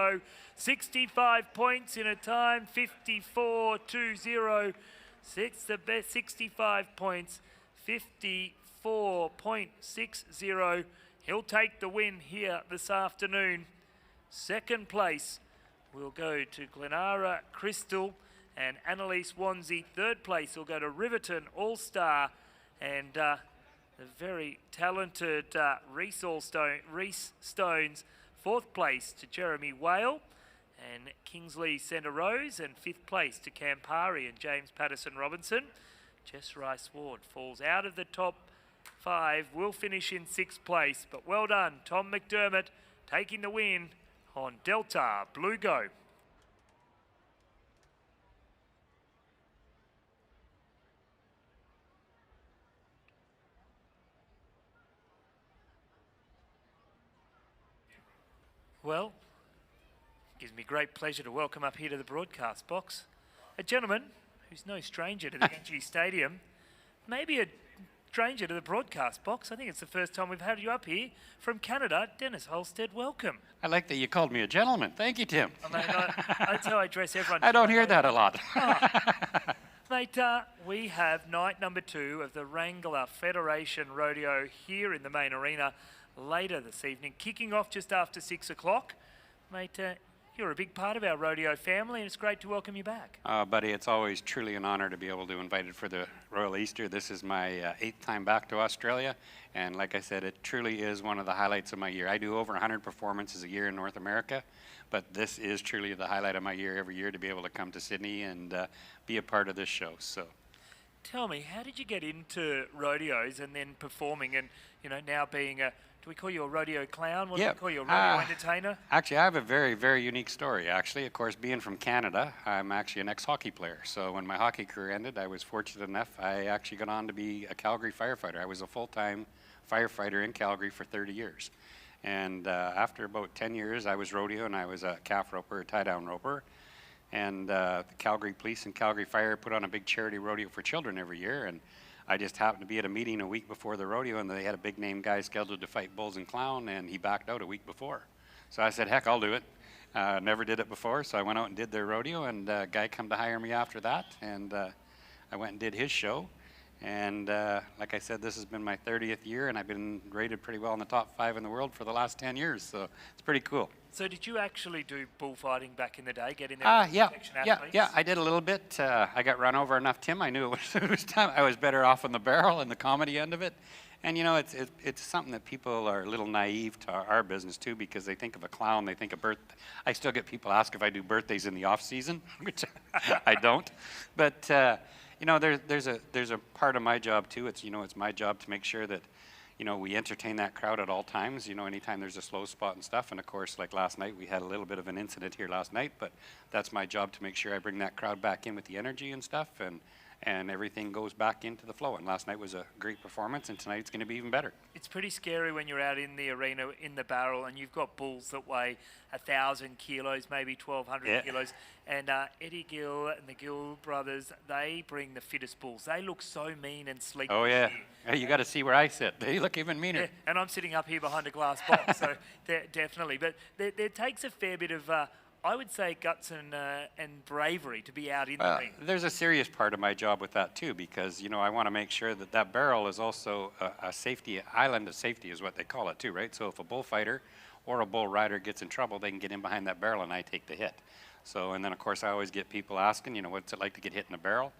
go. 65 points in a time, 54.20. The best 65 points, 54.60. He'll take the win here this afternoon. Second place will go to Glenara Crystal and Annalise Wanzi. Third place will go to Riverton All-Star and the very talented Reese Stones. Fourth place to Jeremy Whale and Kingsley Centre Rose, and fifth place to Campari and James Patterson Robinson. Jess Rice Ward falls out of the top 5, will finish in 6th place, but well done, Tom McDermott taking the win on Delta Blue Go. Well, it gives me great pleasure to welcome up here to the broadcast box a gentleman who's no stranger to the Energy Stadium, maybe a stranger to the broadcast box. I think it's the first time we've had you up here from Canada. Dennis Holstead, welcome. I like that you called me a gentleman. Thank you, Tim. I mean, that's how I address everyone. I don't hear that a lot. Mate, we have night number 2 of the Wrangler Federation Rodeo here in the main arena later this evening, kicking off just after 6 o'clock. Mate, you're a big part of our rodeo family, and it's great to welcome you back. Buddy, it's always truly an honor to be able to invite it for the Royal Easter. This is my 8th time back to Australia, and like I said, it truly is one of the highlights of my year. I do over 100 performances a year in North America, but this is truly the highlight of my year every year, to be able to come to Sydney and be a part of this show. So, tell me, how did you get into rodeos and then performing, and now being a, do we call you a rodeo clown? What do we call you, a rodeo entertainer? Actually, I have a very, very unique story, actually. Of course, being from Canada, I'm actually an ex-hockey player. So when my hockey career ended, I was fortunate enough, I actually got on to be a Calgary firefighter. I was a full-time firefighter in Calgary for 30 years. And after about 10 years, I was rodeo, and I was a calf roper, a tie-down roper. And the Calgary Police and Calgary Fire put on a big charity rodeo for children every year. And I just happened to be at a meeting a week before the rodeo, and they had a big name guy scheduled to fight Bulls and Clown, and he backed out a week before. So I said, heck, I'll do it. Never did it before, so I went out and did their rodeo, and a guy come to hire me after that, and I went and did his show. And like I said, this has been my 30th year, and I've been rated pretty well in the top 5 in the world for the last 10 years, so it's pretty cool. So did you actually do bullfighting back in the day, get in there with protection athletes? Yeah, I did a little bit. I got run over enough, Tim. I knew it was time. I was better off on the barrel and the comedy end of it. And it's something that people are a little naive to our business too, because they think of a clown, they think of birth. I still get people ask if I do birthdays in the off season, which I don't. But there's a part of my job too. It's my job to make sure that we entertain that crowd at all times, anytime there's a slow spot and stuff. And of course, like last night, we had a little bit of an incident here last night, but that's my job to make sure I bring that crowd back in with the energy and stuff, and everything goes back into the flow. And last night was a great performance, and tonight it's going to be even better. It's pretty scary when you're out in the arena, in the barrel, and you've got bulls that weigh 1,000 kilos, maybe 1,200 kilos. And Eddie Gill and the Gill brothers, they bring the fittest bulls. They look so mean and sleek. Oh, yeah. Hey, you got to see where I sit. They look even meaner. Yeah, and I'm sitting up here behind a glass box, so definitely. But there takes a fair bit of, I would say, guts and bravery to be out in the ring. There's a serious part of my job with that too, because I want to make sure that barrel is also a safety island of safety, is what they call it too, right? So if a bullfighter or a bull rider gets in trouble, they can get in behind that barrel and I take the hit. So, and then of course I always get people asking, what's it like to get hit in a barrel?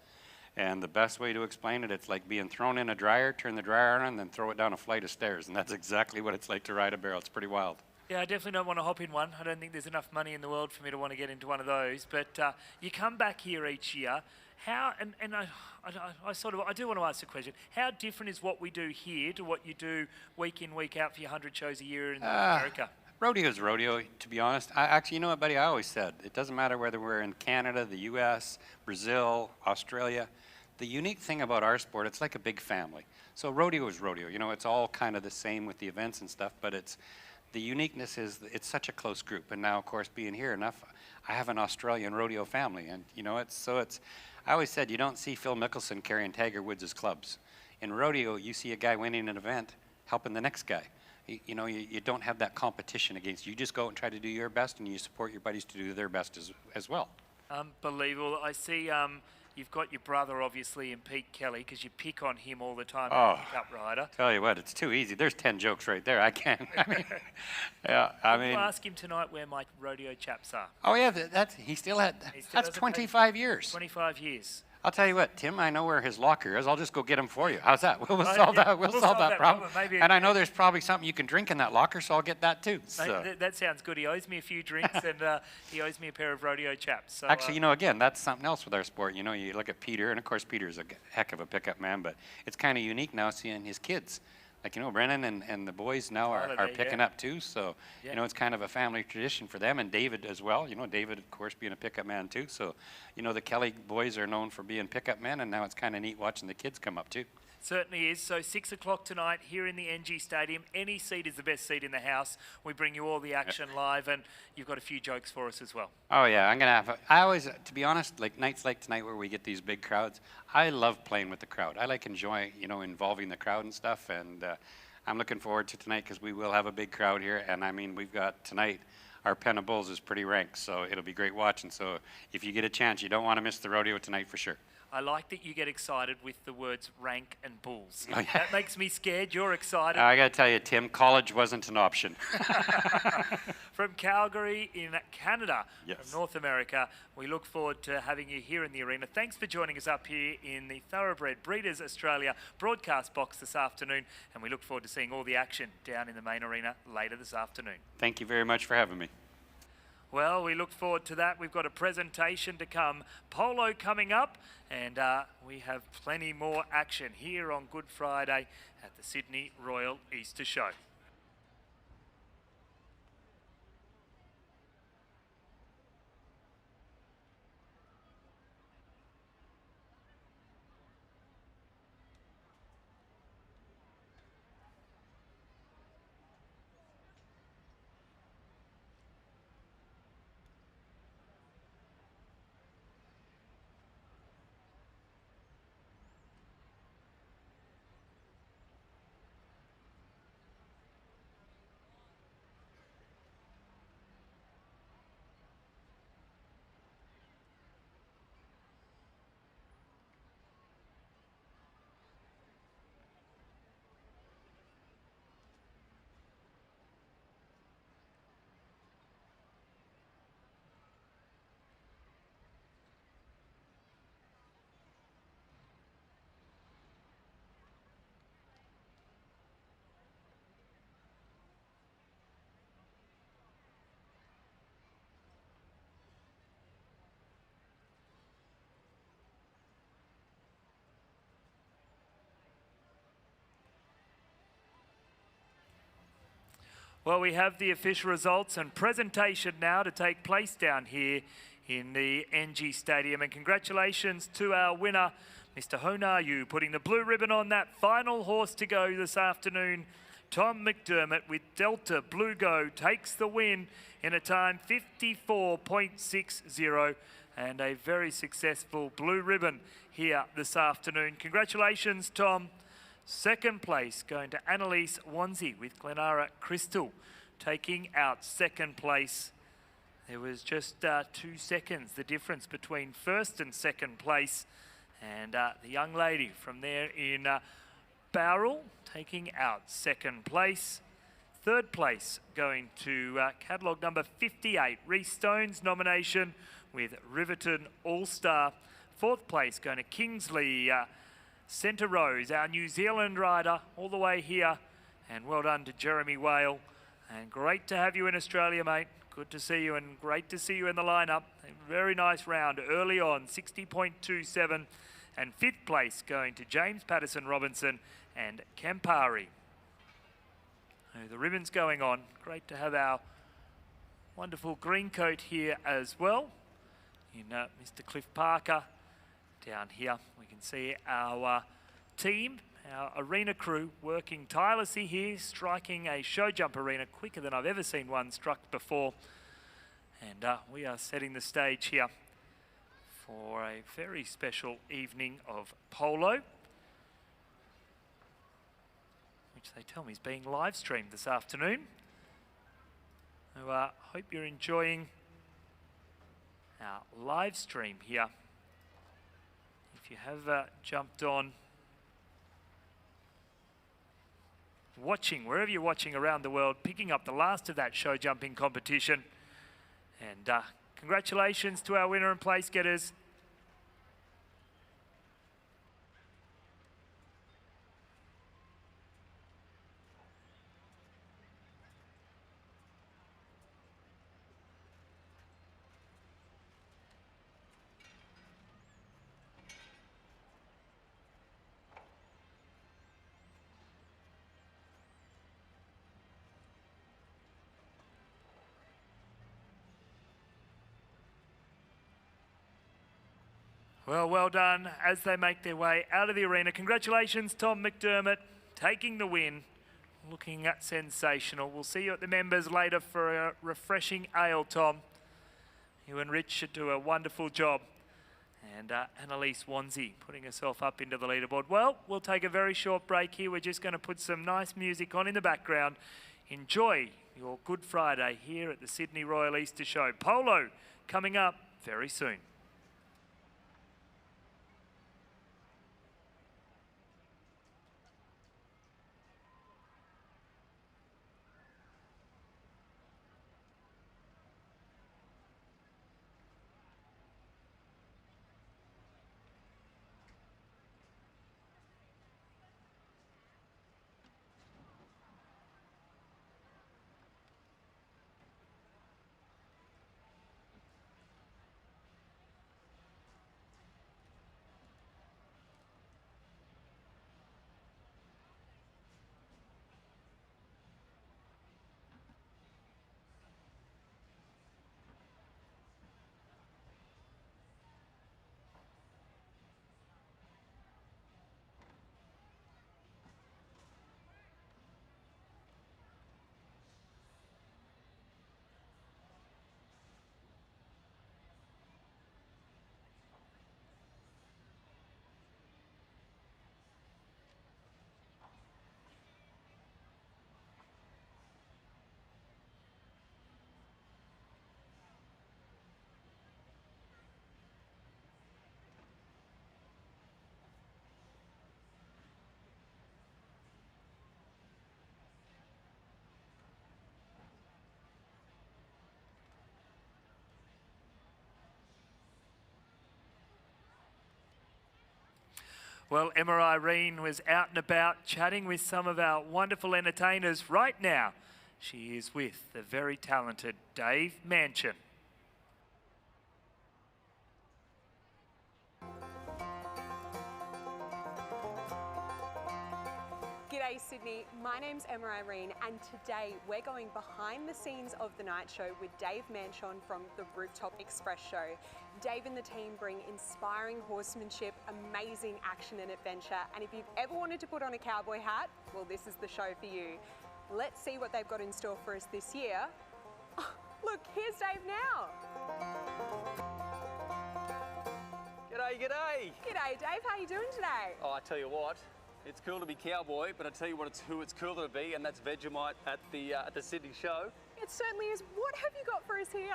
And the best way to explain it, it's like being thrown in a dryer, turn the dryer on, and then throw it down a flight of stairs. And that's exactly what it's like to ride a barrel. It's pretty wild. Yeah, I definitely don't want to hop in one. I don't think there's enough money in the world for me to want to get into one of those. But you come back here each year. How, and I do want to ask the question, how different is what we do here to what you do week in, week out for your 100 shows a year in America? Rodeo is rodeo, to be honest. Actually, buddy, I always said, it doesn't matter whether we're in Canada, the US, Brazil, Australia. The unique thing about our sport, it's like a big family. So rodeo is rodeo. It's all kind of the same with the events and stuff, but the uniqueness is it's such a close group. And now, of course, being here enough, I have an Australian rodeo family. And, I always said, you don't see Phil Mickelson carrying Tiger Woods' clubs. In rodeo, you see a guy winning an event helping the next guy. you know, you don't have that competition against you. You just go out and try to do your best, and you support your buddies to do their best as well. Unbelievable. I see you've got your brother, obviously, in Pete Kelly, because you pick on him all the time, Oh, pickup rider. Tell you what, it's too easy. There's 10 jokes right there. I can't. I mean, yeah, I mean. You ask him tonight where my rodeo chaps are. Oh yeah, he still had. That's 25 years. 25 years. I'll tell you what, Tim, I know where his locker is. I'll just go get him for you. How's that? We'll solve yeah, that. We'll solve that problem. Maybe and I know there's probably something you can drink in that locker, so I'll get that too. So. That sounds good. He owes me a few drinks, and he owes me a pair of rodeo chaps. So, actually, you know, again, that's something else with our sport. You know, you look at Peter, and of course, Peter's a heck of a pickup man, but it's kind of unique now seeing his kids. Like, you know, Brennan and the boys now are picking up too. So, you know, it's kind of a family tradition for them. And David as well. You know, David, of course, being a pickup man too. So, you know, the Kelly boys are known for being pickup men. And now it's kind of neat watching the kids come up too. Certainly is. So 6 o'clock tonight here in the NG Stadium. Any seat is the best seat in the house. We bring you all the action live, and you've got a few jokes for us as well. Oh yeah, I'm gonna have. I always, to be honest, like nights like tonight where we get these big crowds, I love playing with the crowd. I like enjoying, you know, involving the crowd and stuff. And I'm looking forward to tonight because we will have a big crowd here. And I mean, we've got tonight. Our pen of bulls is pretty ranked, so it'll be great watching. So if you get a chance, you don't want to miss the rodeo tonight for sure. I like that you get excited with the words rank and bulls. Oh, yeah. That makes me scared. You're excited. I got to tell you, Tim, college wasn't an option. From Calgary in Canada, yes. From North America, we look forward to having you here in the arena. Thanks for joining us up here in the Thoroughbred Breeders Australia broadcast box this afternoon, and we look forward to seeing all the action down in the main arena later this afternoon. Thank you very much for having me. Well, we look forward to that. We've got a presentation to come. Polo coming up, and we have plenty more action here on Good Friday at the Sydney Royal Easter Show. Well, we have the official results and presentation now to take place down here in the NG Stadium. And congratulations to our winner, Mr. Honayu, putting the blue ribbon on that final horse to go this afternoon. Tom McDermott with Delta Blue Go takes the win in a time 54.60 and a very successful blue ribbon here this afternoon. Congratulations, Tom. Second place going to Annalise Wanzi with Glenara Crystal taking out second place. There was just 2 seconds the difference between first and second place, and the young lady from there in Bowral taking out second place. Third place going to catalogue number 58, Reece Stone's nomination with Riverton All-Star. Fourth place going to Kingsley Centre Rose, our New Zealand rider, all the way here. And well done to Jeremy Whale. And great to have you in Australia, mate. Good to see you, and great to see you in the lineup. A very nice round early on, 60.27. And fifth place going to James Patterson Robinson and Campari. The ribbon's going on. Great to have our wonderful green coat here as well. In Mr. Cliff Parker. Down here we can see our team, our arena crew working tirelessly here, striking a show jump arena quicker than I've ever seen one struck before. And we are setting the stage here for a very special evening of polo, which they tell me is being live streamed this afternoon. So hope you're enjoying our live stream here. If you have jumped on, watching, wherever you're watching around the world, picking up the last of that show jumping competition. And congratulations to our winner and place getters. Well done as they make their way out of the arena. Congratulations, Tom McDermott, taking the win. Looking sensational. We'll see you at the members later for a refreshing ale, Tom. You and Rich should do a wonderful job. And Annalise Wanzi putting herself up into the leaderboard. Well, we'll take a very short break here. We're just going to put some nice music on in the background. Enjoy your Good Friday here at the Sydney Royal Easter Show. Polo coming up very soon. Well, Emma Irene was out and about chatting with some of our wonderful entertainers. Right now, she is with the very talented Dave Manchin. G'day Sydney, my name's Emma Irene and today we're going behind the scenes of the night show with Dave Manchin from the Rooftop Express show. Dave and the team bring inspiring horsemanship, amazing action and adventure, and if you've ever wanted to put on a cowboy hat, well, this is the show for you. Let's see what they've got in store for us this year. Oh, look, here's Dave now. G'day, g'day. G'day Dave, how are you doing today? Oh, I tell you what, it's cool to be cowboy, but I tell you what, who it's cooler to be, and that's Vegemite at the Sydney show. It certainly is. What have you got for us here?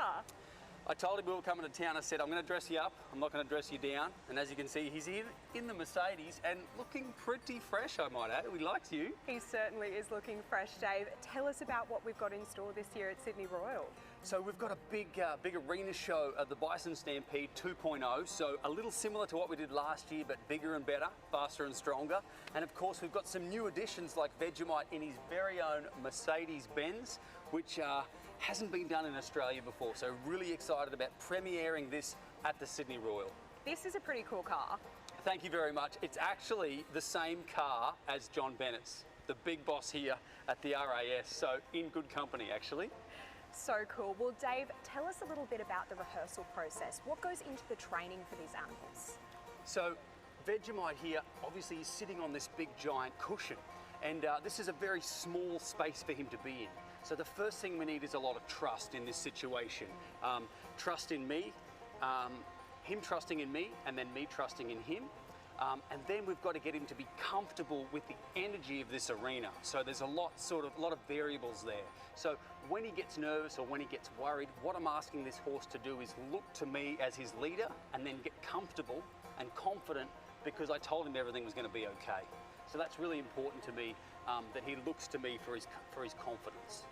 I told him we were coming to town. I said, I'm going to dress you up. I'm not going to dress you down. And as you can see, he's here in the Mercedes and looking pretty fresh, I might add. He likes you. He certainly is looking fresh, Dave. Tell us about what we've got in store this year at Sydney Royal. So we've got a big arena show, the Bison Stampede 2.0. So a little similar to what we did last year, but bigger and better, faster and stronger. And of course, we've got some new additions like Vegemite in his very own Mercedes-Benz, which hasn't been done in Australia before. So really excited about premiering this at the Sydney Royal. This is a pretty cool car. Thank you very much. It's actually the same car as John Bennett's, the big boss here at the RAS. So in good company, actually. So cool. Well, Dave, tell us a little bit about the rehearsal process. What goes into the training for these animals? So Vegemite here, obviously is sitting on this big giant cushion, and this is a very small space for him to be in. So the first thing we need is a lot of trust in this situation. Trust in me, him trusting in me, and then me trusting in him. And then we've got to get him to be comfortable with the energy of this arena. So there's a lot of variables there. So when he gets nervous or when he gets worried, what I'm asking this horse to do is look to me as his leader and then get comfortable and confident because I told him everything was going to be okay. So that's really important to me, that he looks to me for his confidence.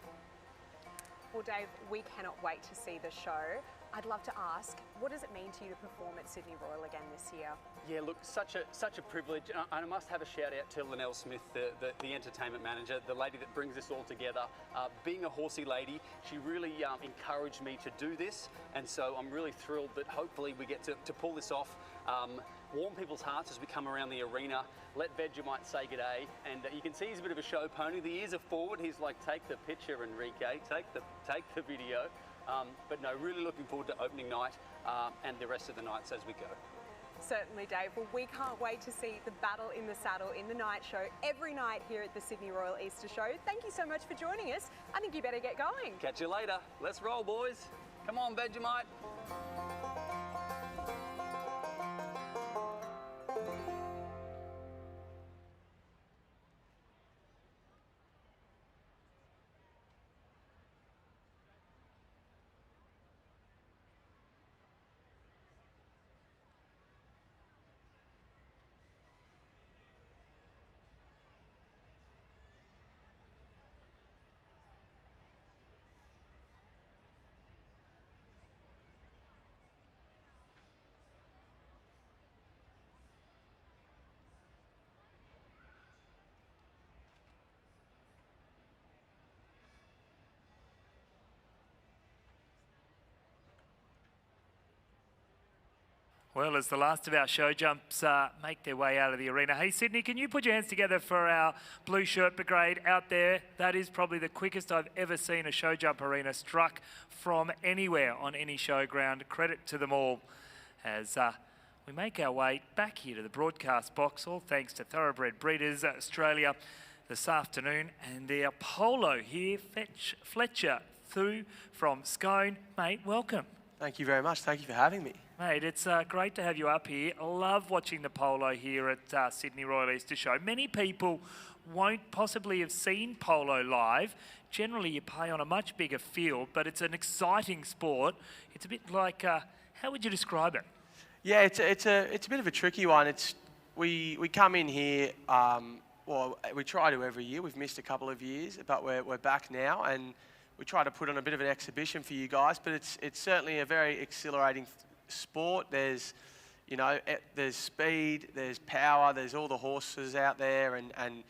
Well, Dave, we cannot wait to see the show. I'd love to ask, what does it mean to you to perform at Sydney Royal again this year? Yeah, look, such a privilege. And I must have a shout out to Linnell Smith, the entertainment manager, the lady that brings this all together. Being a horsey lady, she really encouraged me to do this. And so I'm really thrilled that hopefully we get to pull this off. Warm people's hearts as we come around the arena. Let Vegemite say g'day. And you can see he's a bit of a show pony. The ears are forward. He's like, take the picture, Enrique, take the video. But no, really looking forward to opening night and the rest of the nights as we go. Certainly, Dave. Well, we can't wait to see the battle in the saddle in the night show every night here at the Sydney Royal Easter Show. Thank you so much for joining us. I think you better get going. Catch you later. Let's roll, boys. Come on, Vegemite. Well, as the last of our show jumps make their way out of the arena. Hey, Sydney, can you put your hands together for our blue shirt brigade out there? That is probably the quickest I've ever seen a show jump arena struck from anywhere on any showground. Credit to them all as we make our way back here to the broadcast box, all thanks to Thoroughbred Breeders Australia this afternoon. And our Polo here, Fletcher Thu from Scone. Mate, welcome. Thank you very much. Thank you for having me. Mate, it's great to have you up here. I love watching the Polo here at Sydney Royal Easter Show. Many people won't possibly have seen Polo live. Generally, you play on a much bigger field, but it's an exciting sport. It's a bit like, how would you describe it? Yeah, it's a bit of a tricky one. We come in here, well, we try to every year. We've missed a couple of years, but we're back now, and we try to put on a bit of an exhibition for you guys. But it's certainly a very exhilarating sport. There's speed, there's power, there's all the horses out there, and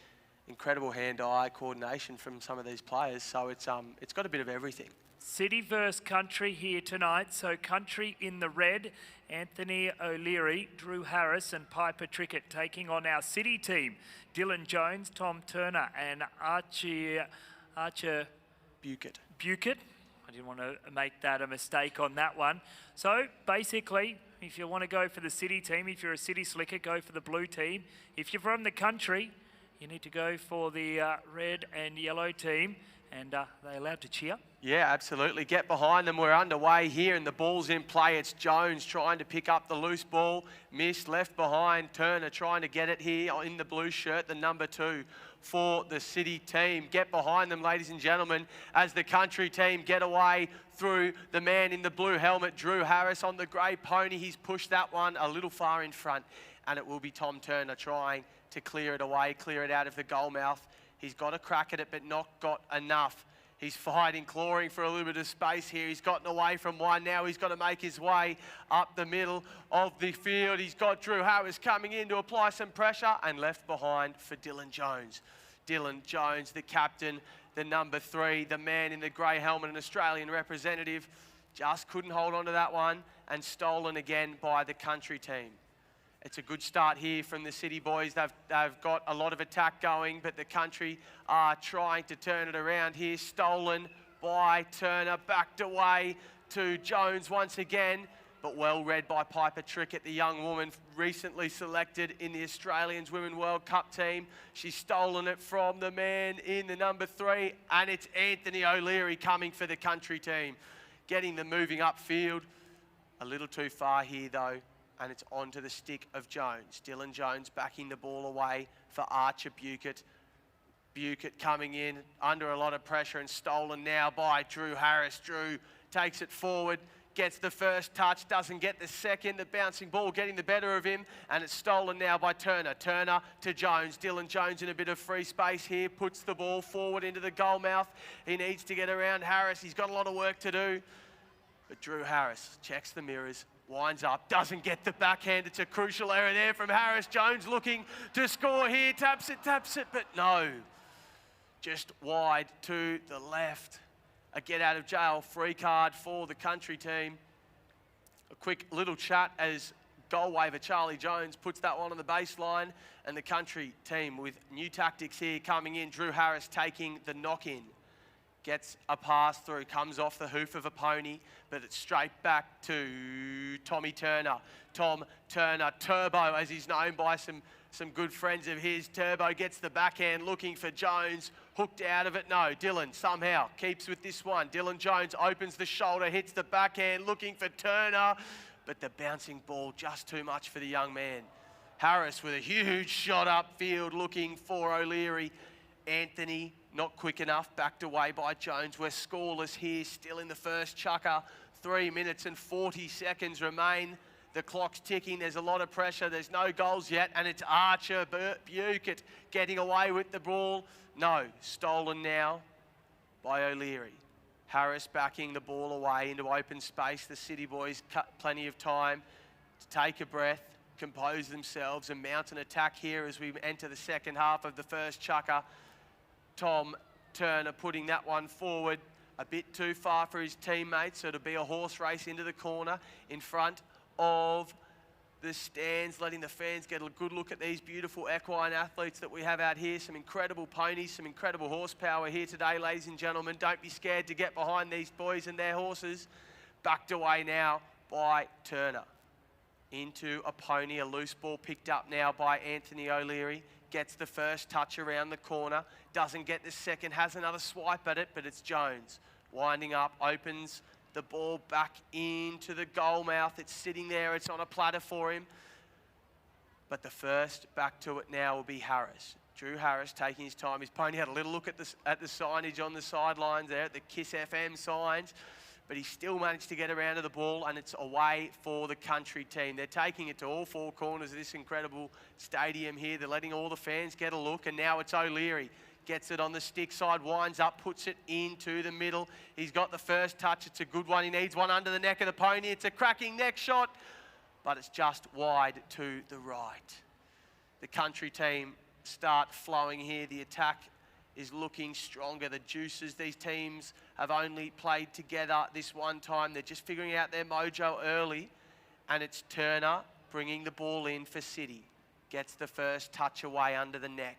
incredible hand-eye coordination from some of these players. So it's got a bit of everything. City versus country here tonight. So country in the red, Anthony O'Leary, Drew Harris and Piper Trickett taking on our city team. Dylan Jones, Tom Turner and Archer Bucket. I didn't want to make that a mistake on that one. So basically, if you want to go for the city team, if you're a city slicker, go for the blue team. If you're from the country, you need to go for the red and yellow team. And they're allowed to cheer? Yeah, absolutely. Get behind them. We're underway here and the ball's in play. It's Jones trying to pick up the loose ball. Missed, left behind. Turner trying to get it here in the blue shirt, the number 2 for the city team. Get behind them, ladies and gentlemen, as the country team get away through the man in the blue helmet, Drew Harris on the grey pony. He's pushed that one a little far in front, and it will be Tom Turner trying to clear it away, clear it out of the goal mouth. He's got a crack at it, but not got enough. He's fighting, clawing for a little bit of space here. He's gotten away from one. Now he's got to make his way up the middle of the field. He's got Drew Harris coming in to apply some pressure and left behind for Dylan Jones. Dylan Jones, the captain, the number 3, the man in the grey helmet, an Australian representative, just couldn't hold on to that one and stolen again by the country team. It's a good start here from the city boys. They've got a lot of attack going, but the country are trying to turn it around here. Stolen by Turner, backed away to Jones once again, but well read by Piper Trickett, the young woman recently selected in the Australians Women World Cup team. She's stolen it from the man in the number 3, and it's Anthony O'Leary coming for the country team. Getting them moving upfield. A little too far here though and it's onto the stick of Jones. Dylan Jones backing the ball away for Archer Bucket. Bucket coming in under a lot of pressure and stolen now by Drew Harris. Drew takes it forward, gets the first touch, doesn't get the second. The bouncing ball getting the better of him, and it's stolen now by Turner. Turner to Jones. Dylan Jones in a bit of free space here, puts the ball forward into the goal mouth. He needs to get around Harris. He's got a lot of work to do. But Drew Harris checks the mirrors, winds up, doesn't get the backhand. It's a crucial error there from Harris. Jones looking to score here, taps it, but no. Just wide to the left. A get out of jail free card for the country team. A quick little chat as goal waiver Charlie Jones puts that one on the baseline, and the country team with new tactics here coming in. Drew Harris taking the knock in. Gets a pass through, comes off the hoof of a pony, but it's straight back to Tommy Turner. Tom Turner, Turbo, as he's known by some good friends of his. Turbo gets the backhand, looking for Jones, hooked out of it. No, Dylan somehow keeps with this one. Dylan Jones opens the shoulder, hits the backhand, looking for Turner, but the bouncing ball just too much for the young man. Harris with a huge shot upfield, looking for O'Leary. Anthony not quick enough, backed away by Jones. We're scoreless here, still in the first chukker. 3 minutes and 40 seconds remain. The clock's ticking, there's a lot of pressure, there's no goals yet, and it's Archer Bucket getting away with the ball. No, stolen now by O'Leary. Harris backing the ball away into open space. The City boys cut plenty of time to take a breath, compose themselves, and mount an attack here as we enter the second half of the first chukker. Tom Turner putting that one forward a bit too far for his teammates, so it'll be a horse race into the corner in front of the stands, letting the fans get a good look at these beautiful equine athletes that we have out here. Some incredible ponies, some incredible horsepower here today, ladies and gentlemen. Don't be scared to get behind these boys and their horses. Backed away now by Turner. Into a pony, a loose ball picked up now by Anthony O'Leary. Gets the first touch around the corner, doesn't get the second, has another swipe at it, but it's Jones. Winding up, opens the ball back into the goal mouth. It's sitting there, it's on a platter for him. But the first back to it now will be Harris. Drew Harris taking his time. His pony had a little look at the signage on the sidelines there, at the KISS FM signs. But he still managed to get around to the ball, and it's away for the country team. They're taking it to all four corners of this incredible stadium here. They're letting all the fans get a look, and now it's O'Leary. Gets it on the stick side, winds up, puts it into the middle. He's got the first touch. It's a good one. He needs one under the neck of the pony. It's a cracking neck shot, but it's just wide to the right. The country team start flowing here. The attack is looking stronger. The juices, these teams have only played together this one time. They're just figuring out their mojo early, and it's Turner bringing the ball in for City. Gets the first touch away under the neck,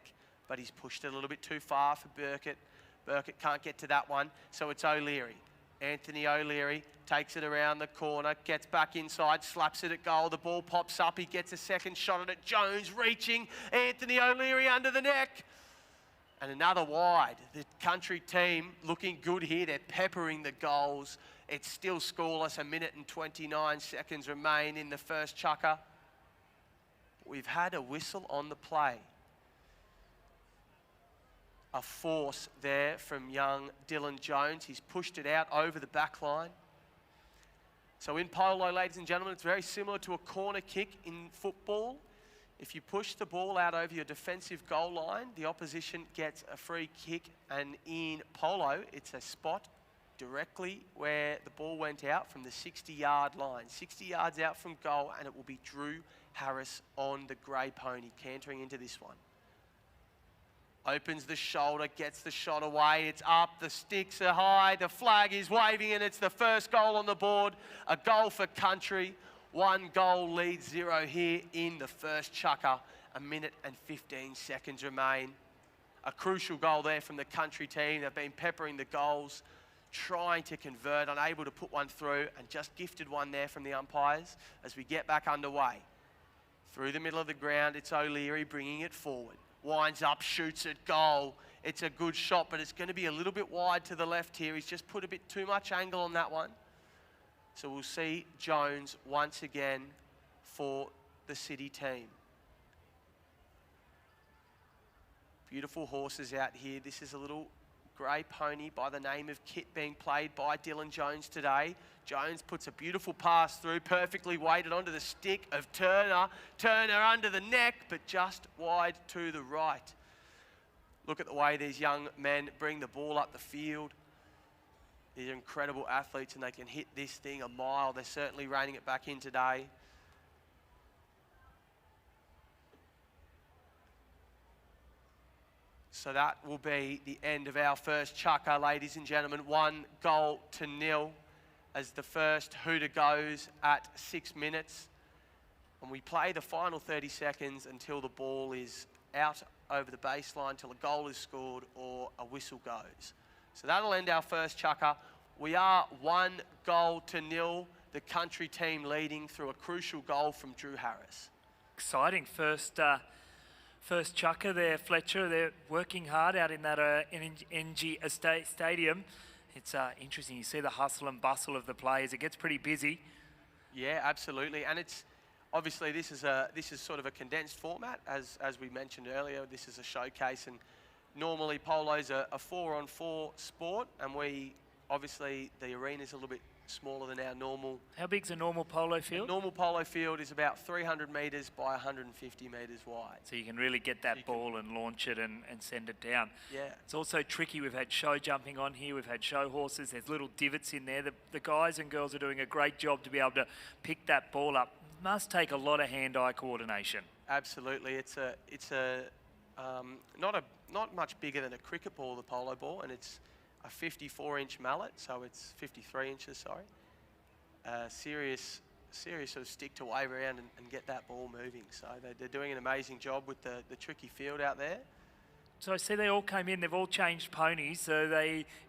but he's pushed it a little bit too far for Burkett. Burkett can't get to that one, so it's O'Leary. Anthony O'Leary takes it around the corner, gets back inside, slaps it at goal. The ball pops up. He gets a second shot at it. Jones reaching. Anthony O'Leary under the neck. And another wide. The country team looking good here. They're peppering the goals. It's still scoreless. 1 minute and 29 seconds remain in the first chukker. We've had a whistle on the play. A force there from young Dylan Jones. He's pushed it out over the back line. So in polo, ladies and gentlemen, it's very similar to a corner kick in football. If you push the ball out over your defensive goal line, the opposition gets a free kick, and in polo, it's a spot directly where the ball went out from the 60-yard line. 60 yards out from goal, and it will be Drew Harris on the grey pony, cantering into this one. Opens the shoulder, gets the shot away, it's up, the sticks are high, the flag is waving, and it's the first goal on the board. A goal for country. 1 goal leads 0 here in the first chukker. 1 minute and 15 seconds remain. A crucial goal there from the country team. They've been peppering the goals, trying to convert, unable to put one through, and just gifted one there from the umpires as we get back underway. Through the middle of the ground, it's O'Leary bringing it forward. Winds up, shoots at goal. It's a good shot, but it's going to be a little bit wide to the left here. He's just put a bit too much angle on that one. So we'll see Jones once again for the City team. Beautiful horses out here. This is a little grey pony by the name of Kit being played by Dylan Jones today. Jones puts a beautiful pass through, perfectly weighted onto the stick of Turner. Turner under the neck, but just wide to the right. Look at the way these young men bring the ball up the field. These are incredible athletes and they can hit this thing a mile. They're certainly reining it back in today. So that will be the end of our first chukker, ladies and gentlemen. 1-0 as the first hooter goes at 6 minutes. And we play the final 30 seconds until the ball is out over the baseline, till a goal is scored or a whistle goes. So that'll end our first chukker. We are 1-0, the country team leading through a crucial goal from Drew Harris. Exciting first chukker there, Fletcher. They're working hard out in that NG Stadium. It's interesting. You see the hustle and bustle of the players. It gets pretty busy. Yeah, absolutely. And it's obviously this is sort of a condensed format, as we mentioned earlier. This is a showcase, and normally Polo's a 4-on-4 sport, and obviously the arena's a little bit smaller than our normal. How big's a normal polo field? A normal polo field is about 300 metres by 150 metres wide. So you can really get that ball and launch it and send it down. Yeah. It's also tricky. We've had show jumping on here. We've had show horses. There's little divots in there. The guys and girls are doing a great job to be able to pick that ball up. It must take a lot of hand-eye coordination. Absolutely. It's not much bigger than a cricket ball, the polo ball, and it's a 54-inch mallet, so it's 53 inches, sorry. Serious sort of stick to wave around and get that ball moving. So they're doing an amazing job with the tricky field out there. So I see they all came in, they've all changed ponies, so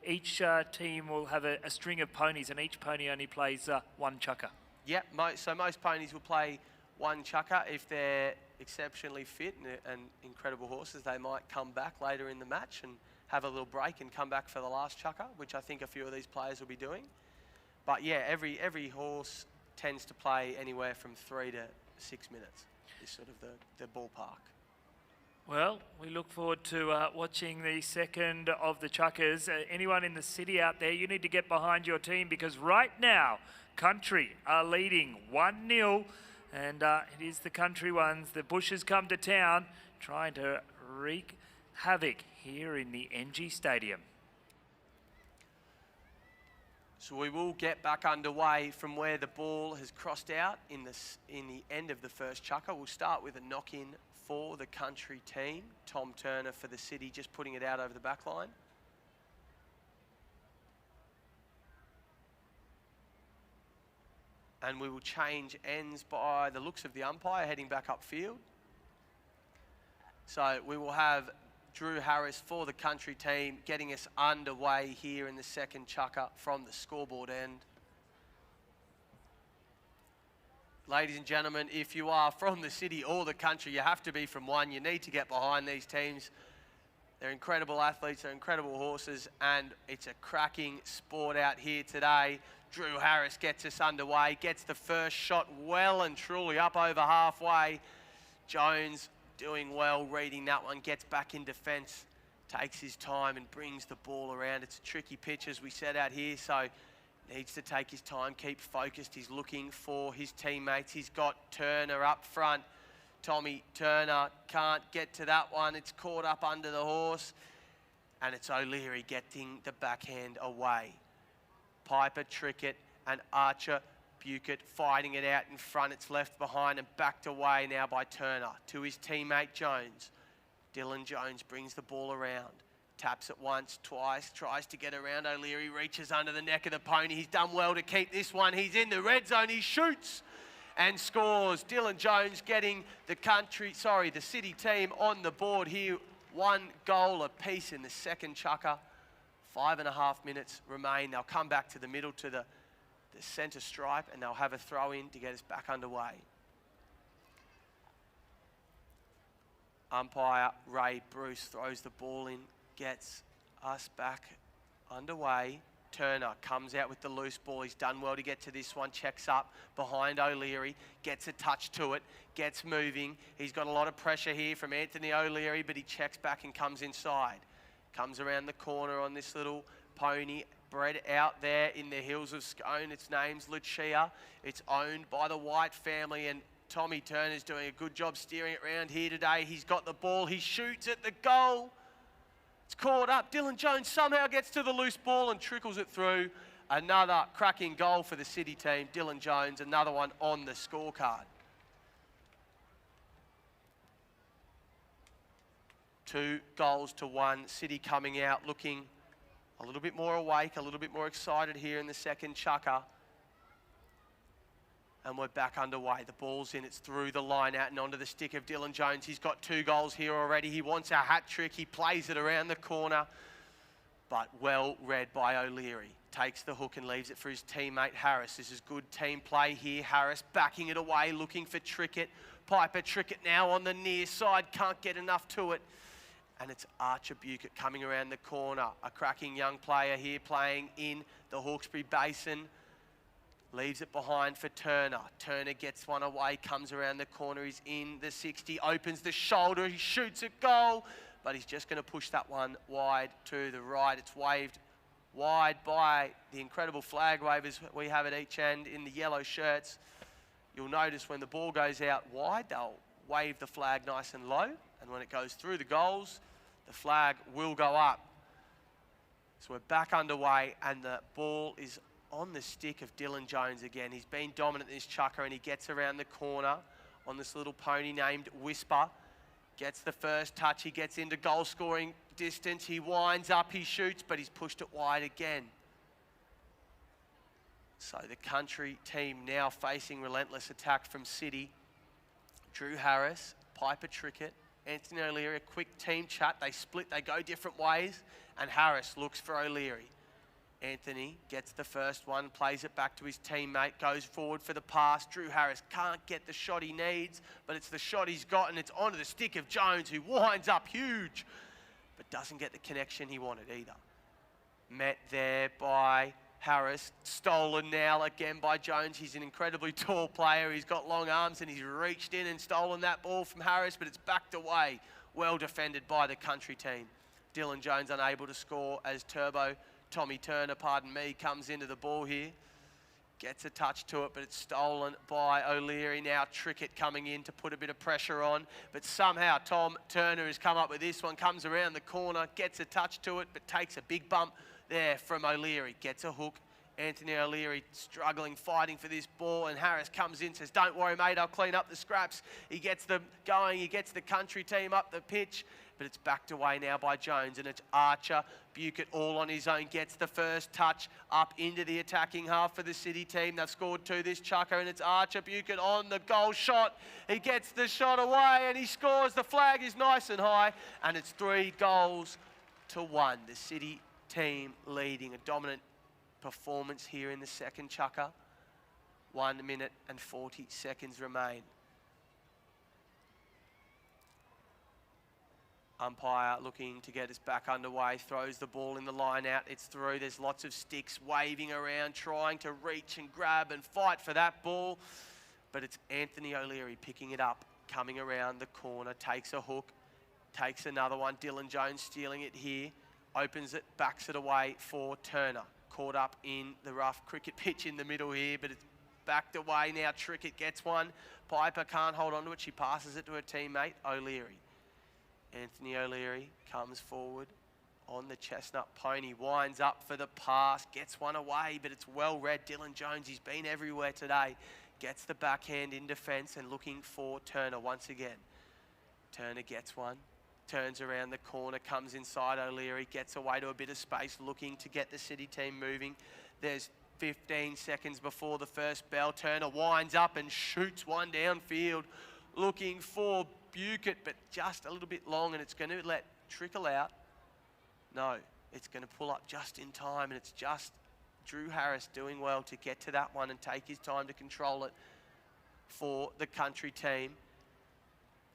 each team will have a string of ponies, and each pony only plays one chukker. Yep, so most ponies will play one chukker. If they're exceptionally fit and incredible horses, they might come back later in the match and have a little break and come back for the last chukker, which I think a few of these players will be doing. But yeah, every horse tends to play anywhere from 3 to 6 minutes, is sort of the ballpark. Well, we look forward to watching the second of the chukkers. Anyone in the city out there, you need to get behind your team, because right now, Country are leading 1-0, and it is the Country ones. The Bushes come to town, trying to wreak havoc here in the NG Stadium. So we will get back underway from where the ball has crossed out in the end of the first chukker. We'll start with a knock-in for the Country team. Tom Turner for the City, just putting it out over the back line. And we will change ends by the looks of the umpire heading back upfield. So we will have Drew Harris for the Country team getting us underway here in the second chukker from the scoreboard end. Ladies and gentlemen, if you are from the City or the Country, you have to be from one. You need to get behind these teams. They're incredible athletes, they're incredible horses, and it's a cracking sport out here today. Drew Harris gets us underway, gets the first shot well and truly up over halfway. Jones doing well, reading that one, gets back in defence, takes his time and brings the ball around. It's a tricky pitch, as we said out here, so needs to take his time, keep focused. He's looking for his teammates. He's got Turner up front. Tommy Turner can't get to that one. It's caught up under the horse, and it's O'Leary getting the backhand away. Piper, Trickett and Archer Bucket fighting it out in front. It's left behind and backed away now by Turner to his teammate Jones. Dylan Jones brings the ball around. Taps it once, twice, tries to get around O'Leary, reaches under the neck of the pony. He's done well to keep this one. He's in the red zone, he shoots and scores. Dylan Jones getting the City team on the board here. 1 goal apiece in the second chukker. 5.5 minutes remain. They'll come back to the middle to the centre stripe, and they'll have a throw in to get us back underway. Umpire Ray Bruce throws the ball in, gets us back underway Turner comes out with the loose ball. He's done well to get to this one. Checks up behind O'Leary. Gets a touch to it. Gets moving. He's got a lot of pressure here from Anthony O'Leary, but he checks back and comes inside. Comes around the corner on this little pony. Bred out there in the hills of Scone. Its name's Lucia. It's owned by the White family, and Tommy Turner's doing a good job steering it around here today. He's got the ball. He shoots at the goal. It's caught up. Dylan Jones somehow gets to the loose ball and trickles it through. Another cracking goal for the City team. Dylan Jones, another one on the scorecard. 2-1. City coming out looking a little bit more awake, a little bit more excited here in the second chukker. And we're back underway. The ball's in, it's through the line out and onto the stick of Dylan Jones. He's got 2 goals here already. He wants a hat trick. He plays it around the corner, but well read by O'Leary. Takes the hook and leaves it for his teammate Harris. This is good team play here. Harris backing it away, looking for Trickett. Piper Trickett now on the near side, can't get enough to it. And it's Archer Bucket coming around the corner. A cracking young player here playing in the Hawkesbury Basin. Leaves it behind for Turner. Turner gets one away, comes around the corner. He's in the 60, opens the shoulder. He shoots a goal, but he's just going to push that one wide to the right. It's waved wide by the incredible flag wavers we have at each end in the yellow shirts. You'll notice when the ball goes out wide, they'll wave the flag nice and low. And when it goes through the goals, the flag will go up. So we're back underway, and the ball is on the stick of Dylan Jones again. He's been dominant in this chukker, and he gets around the corner on this little pony named Whisper. Gets the first touch. He gets into goal-scoring distance. He winds up, he shoots, but he's pushed it wide again. So the country team now facing relentless attack from City. Drew Harris, Piper Trickett, Anthony O'Leary, a quick team chat. They split, they go different ways, and Harris looks for O'Leary. Anthony gets the first one, plays it back to his teammate, goes forward for the pass. Drew Harris can't get the shot he needs, but it's the shot he's got, and it's onto the stick of Jones, who winds up huge, but doesn't get the connection he wanted either. Met there by Harris, stolen now again by Jones. He's an incredibly tall player. He's got long arms, and he's reached in and stolen that ball from Harris, but it's backed away. Well defended by the country team. Dylan Jones unable to score as Tommy Turner, comes into the ball here. Gets a touch to it, but it's stolen by O'Leary. Now Trickett coming in to put a bit of pressure on, but somehow Tom Turner has come up with this one, comes around the corner, gets a touch to it, but takes a big bump there from O'Leary. Gets a hook. Anthony O'Leary struggling, fighting for this ball, and Harris comes in, says, "Don't worry, mate, I'll clean up the scraps." He gets them going, he gets the country team up the pitch, but it's backed away now by Jones, and it's Archer Bucket all on his own, gets the first touch up into the attacking half for the City team. They've scored 2 this chukker, and it's Archer Bucket on the goal shot. He gets the shot away, and he scores. The flag is nice and high, and it's 3-1. The City team leading, a dominant performance here in the second chukker. 1 minute and 40 seconds remain. Umpire looking to get us back underway, throws the ball in the line out, it's through. There's lots of sticks waving around, trying to reach and grab and fight for that ball. But it's Anthony O'Leary picking it up, coming around the corner, takes a hook, takes another one. Dylan Jones stealing it here, opens it, backs it away for Turner. Caught up in the rough cricket pitch in the middle here, but it's backed away now. Trickett gets one. Piper can't hold on to it. She passes it to her teammate, O'Leary. Anthony O'Leary comes forward on the chestnut pony, winds up for the pass, gets one away, but it's well read. Dylan Jones, he's been everywhere today. Gets the backhand in defence and looking for Turner once again. Turner gets one, turns around the corner, comes inside O'Leary, gets away to a bit of space, looking to get the City team moving. There's 15 seconds before the first bell. Turner winds up and shoots one downfield, looking for Bucket, but just a little bit long, and it's going to let trickle out. No, it's going to pull up just in time, and it's just Drew Harris doing well to get to that one and take his time to control it for the country team.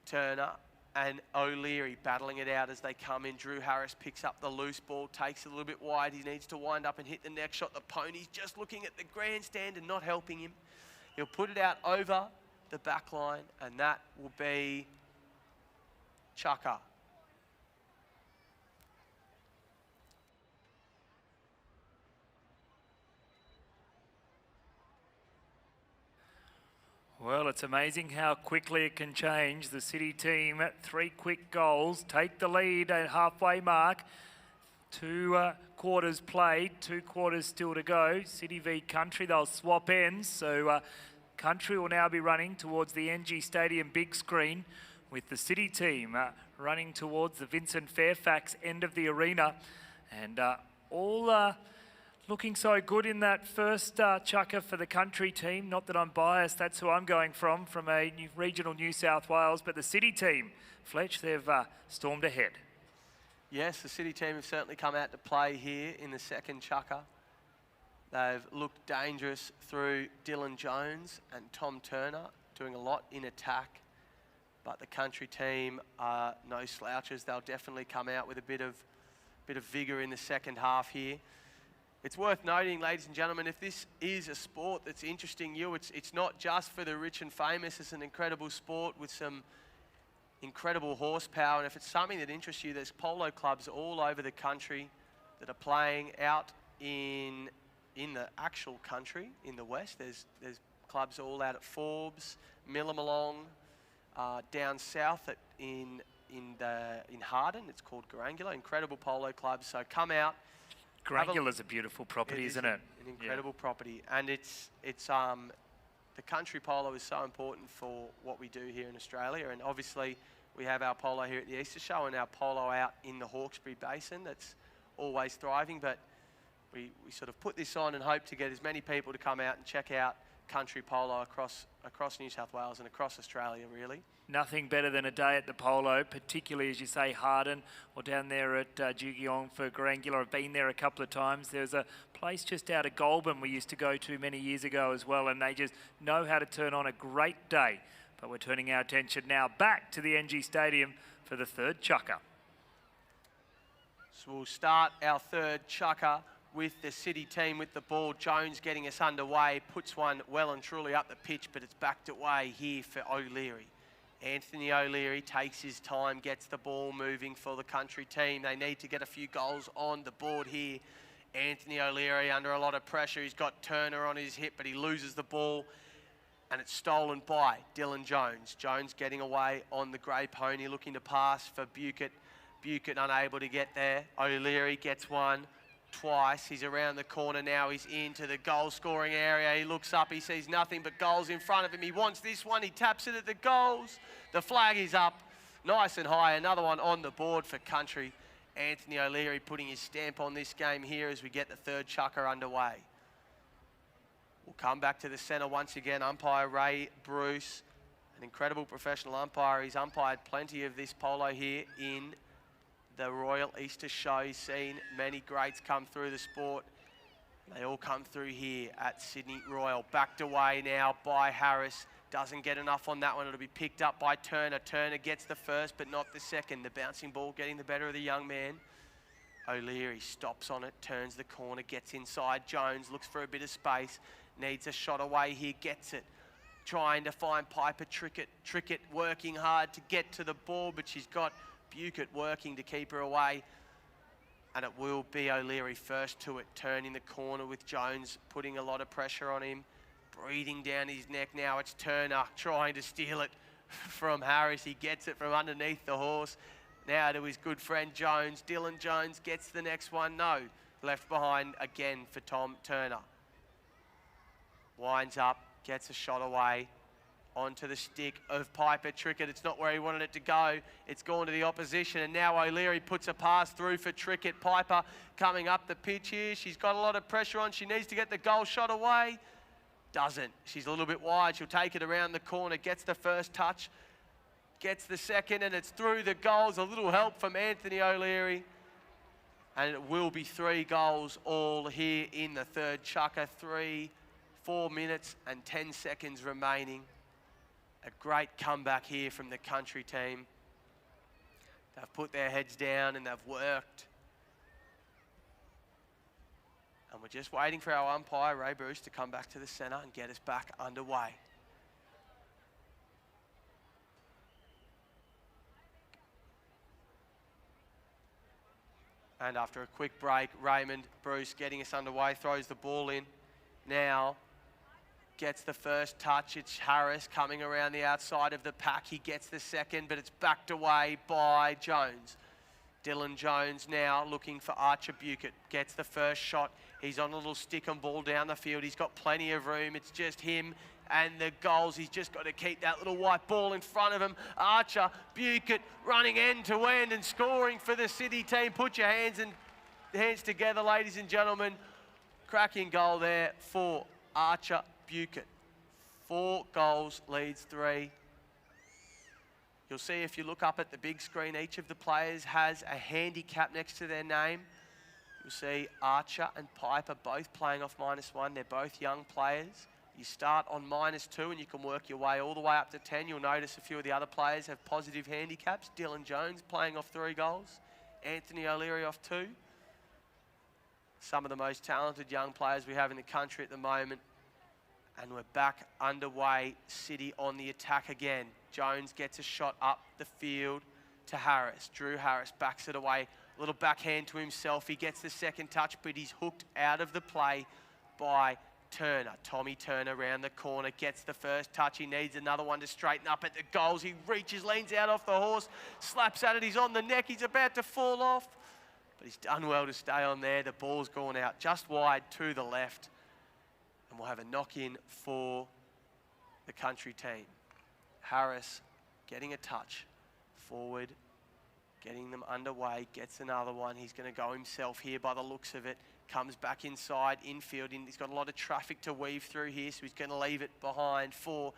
Turner and O'Leary battling it out as they come in. Drew Harris picks up the loose ball, takes it a little bit wide. He needs to wind up and hit the next shot. The pony's just looking at the grandstand and not helping him. He'll put it out over the back line, and that will be chucker. Well, it's amazing how quickly it can change. The City team, 3 quick goals, take the lead at halfway mark. 2 quarters played, 2 quarters still to go. City v Country, they'll swap ends. So Country will now be running towards the NG Stadium big screen, with the City team running towards the Vincent Fairfax end of the arena. And all looking so good in that first chucker for the Country team. Not that I'm biased, that's who I'm going from a regional New South Wales. But the City team, Fletch, they've stormed ahead. Yes, the City team have certainly come out to play here in the second chucker. They've looked dangerous through Dylan Jones and Tom Turner, doing a lot in attack. But the Country team are no slouches. They'll definitely come out with a bit of vigour in the second half here. It's worth noting, ladies and gentlemen, if this is a sport that's interesting you, it's not just for the rich and famous. It's an incredible sport with some incredible horsepower. And if it's something that interests you, there's polo clubs all over the country that are playing out in the actual country, in the west. There's clubs all out at Forbes, Millamalong, down south in Harden. It's called Garangula. Incredible polo clubs. So come out. Garangula's a beautiful property, isn't it? An incredible property, and it's the country polo is so important for what we do here in Australia. And obviously we have our polo here at the Easter Show and our polo out in the Hawkesbury Basin. That's always thriving, but we sort of put this on and hope to get as many people to come out and check out country polo across New South Wales and across Australia, really. Nothing better than a day at the polo, particularly, as you say, Harden, or down there at Jugiong for Garangula. I've been there a couple of times. There's a place just out of Goulburn we used to go to many years ago as well, and they just know how to turn on a great day. But we're turning our attention now back to the NG Stadium for the third chucker. So we'll start our third chucker with the City team with the ball. Jones getting us underway, puts one well and truly up the pitch, but it's backed away here for O'Leary. Anthony O'Leary takes his time, gets the ball moving for the Country team. They need to get a few goals on the board here. Anthony O'Leary under a lot of pressure. He's got Turner on his hip, but he loses the ball, and it's stolen by Dylan Jones. Jones getting away on the grey pony, looking to pass for Bucket. Bucket unable to get there. O'Leary gets one twice. He's around the corner now. He's into the goal-scoring area. He looks up. He sees nothing but goals in front of him. He wants this one. He taps it at the goals. The flag is up nice and high. Another one on the board for Country. Anthony O'Leary putting his stamp on this game here as we get the third chucker underway. We'll come back to the centre once again. Umpire Ray Bruce, an incredible professional umpire. He's umpired plenty of this polo here in the Royal Easter Show. He's seen many greats come through the sport. They all come through here at Sydney Royal. Backed away now by Harris. Doesn't get enough on that one. It'll be picked up by Turner. Turner gets the first, but not the second. The bouncing ball getting the better of the young man. O'Leary stops on it, turns the corner, gets inside. Jones looks for a bit of space. Needs a shot away here, gets it. Trying to find Piper Trickett. Trickett working hard to get to the ball, but she's got Bucket working to keep her away. And it will be O'Leary first to it, turning the corner with Jones, putting a lot of pressure on him. Breathing down his neck now. It's Turner trying to steal it from Harris. He gets it from underneath the horse. Now to his good friend Jones. Dylan Jones gets the next one. No, left behind again for Tom Turner. Winds up, gets a shot away. Onto the stick of Piper Trickett. It's not where he wanted it to go. It's gone to the opposition, and now O'Leary puts a pass through for Trickett. Piper coming up the pitch here. She's got a lot of pressure on. She needs to get the goal shot away. Doesn't. She's a little bit wide. She'll take it around the corner. Gets the first touch. Gets the second, and it's through the goals. A little help from Anthony O'Leary. And it will be 3 goals all here in the third chucker. 4 minutes and 10 seconds remaining. A great comeback here from the Country team. They've put their heads down and they've worked. And we're just waiting for our umpire, Ray Bruce, to come back to the centre and get us back underway. And after a quick break, Raymond Bruce getting us underway, throws the ball in. Now gets the first touch. It's Harris coming around the outside of the pack. He gets the second, but it's backed away by Jones. Dylan Jones now looking for Archer Bucket. Gets the first shot. He's on a little stick and ball down the field. He's got plenty of room. It's just him and the goals. He's just got to keep that little white ball in front of him. Archer Bucket running end to end and scoring for the City team. Put your hands together, ladies and gentlemen. Cracking goal there for Archer Bucket. 4 goals, leads 3. You'll see if you look up at the big screen, each of the players has a handicap next to their name. You'll see Archer and Piper both playing off -1. They're both young players. You start on -2 and you can work your way all the way up to 10. You'll notice a few of the other players have positive handicaps. Dylan Jones playing off 3 goals. Anthony O'Leary off 2. Some of the most talented young players we have in the country at the moment. And we're back underway. City on the attack again. Jones gets a shot up the field to Harris. Drew Harris backs it away. A little backhand to himself. He gets the second touch, but he's hooked out of the play by Turner. Tommy Turner around the corner gets the first touch. He needs another one to straighten up at the goals. He reaches, leans out off the horse, slaps at it. He's on the neck. He's about to fall off, but he's done well to stay on there. The ball's gone out just wide to the left, and we'll have a knock-in for the country team. Harris getting a touch forward, getting them underway, gets another one. He's going to go himself here by the looks of it. Comes back inside, infield. He's got a lot of traffic to weave through here, so he's going to leave it behind for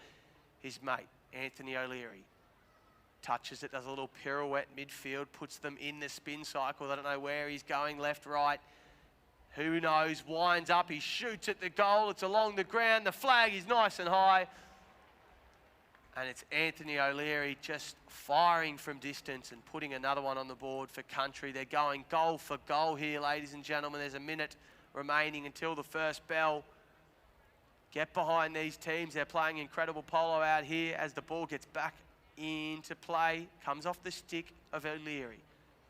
his mate, Anthony O'Leary. Touches it, does a little pirouette midfield, puts them in the spin cycle. I don't know where he's going, left, right. Who knows? Winds up, he shoots at the goal. It's along the ground. The flag is nice and high. And it's Anthony O'Leary just firing from distance and putting another one on the board for country. They're going goal for goal here, ladies and gentlemen. There's a minute remaining until the first bell. Get behind these teams. They're playing incredible polo out here as the ball gets back into play. Comes off the stick of O'Leary.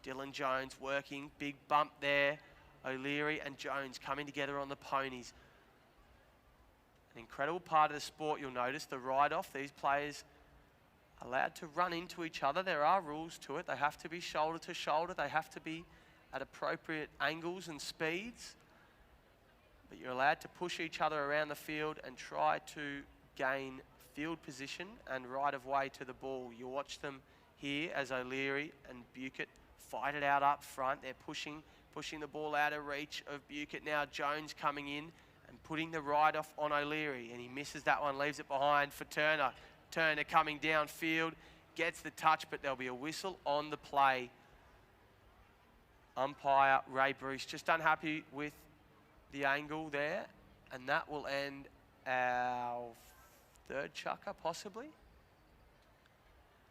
Dylan Jones working. Big bump there. O'Leary and Jones coming together on the ponies. An incredible part of the sport, you'll notice, the ride-off. These players are allowed to run into each other. There are rules to it. They have to be shoulder to shoulder. They have to be at appropriate angles and speeds. But you're allowed to push each other around the field and try to gain field position and right of way to the ball. You watch them here as O'Leary and Bucket fight it out up front. They're pushing the ball out of reach of Bucket. Now Jones coming in and putting the ride off on O'Leary, and he misses that one, leaves it behind for Turner. Turner coming downfield, gets the touch, but there'll be a whistle on the play. Umpire Ray Bruce just unhappy with the angle there, and that will end our third chukker, possibly.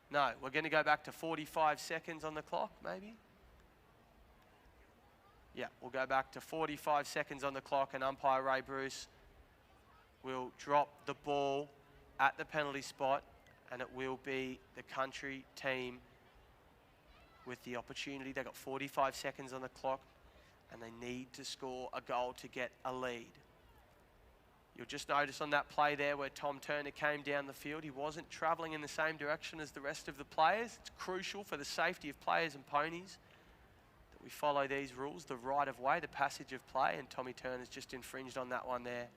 No, we're going to go back to 45 seconds on the clock, maybe. Yeah, we'll go back to 45 seconds on the clock, and umpire Ray Bruce will drop the ball at the penalty spot, and it will be the country team with the opportunity. They've got 45 seconds on the clock, and they need to score a goal to get a lead. You'll just notice on that play there where Tom Turner came down the field, he wasn't travelling in the same direction as the rest of the players. It's crucial for the safety of players and ponies we follow these rules, the right of way, the passage of play, and Tommy Turner's just infringed on that one there.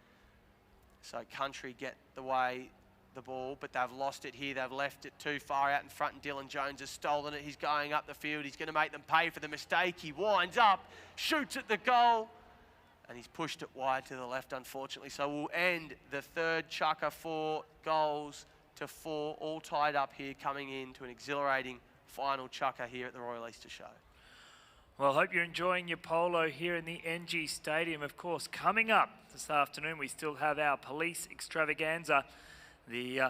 So country get the ball, but they've lost it here. They've left it too far out in front, and Dylan Jones has stolen it. He's going up the field. He's going to make them pay for the mistake. He winds up, shoots at the goal, and he's pushed it wide to the left, unfortunately. So we'll end the third chukker, 4 goals to 4, all tied up here, coming into an exhilarating final chukker here at the Royal Easter Show. Well, I hope you're enjoying your polo here in the NG Stadium. Of course, coming up this afternoon, we still have our police extravaganza. The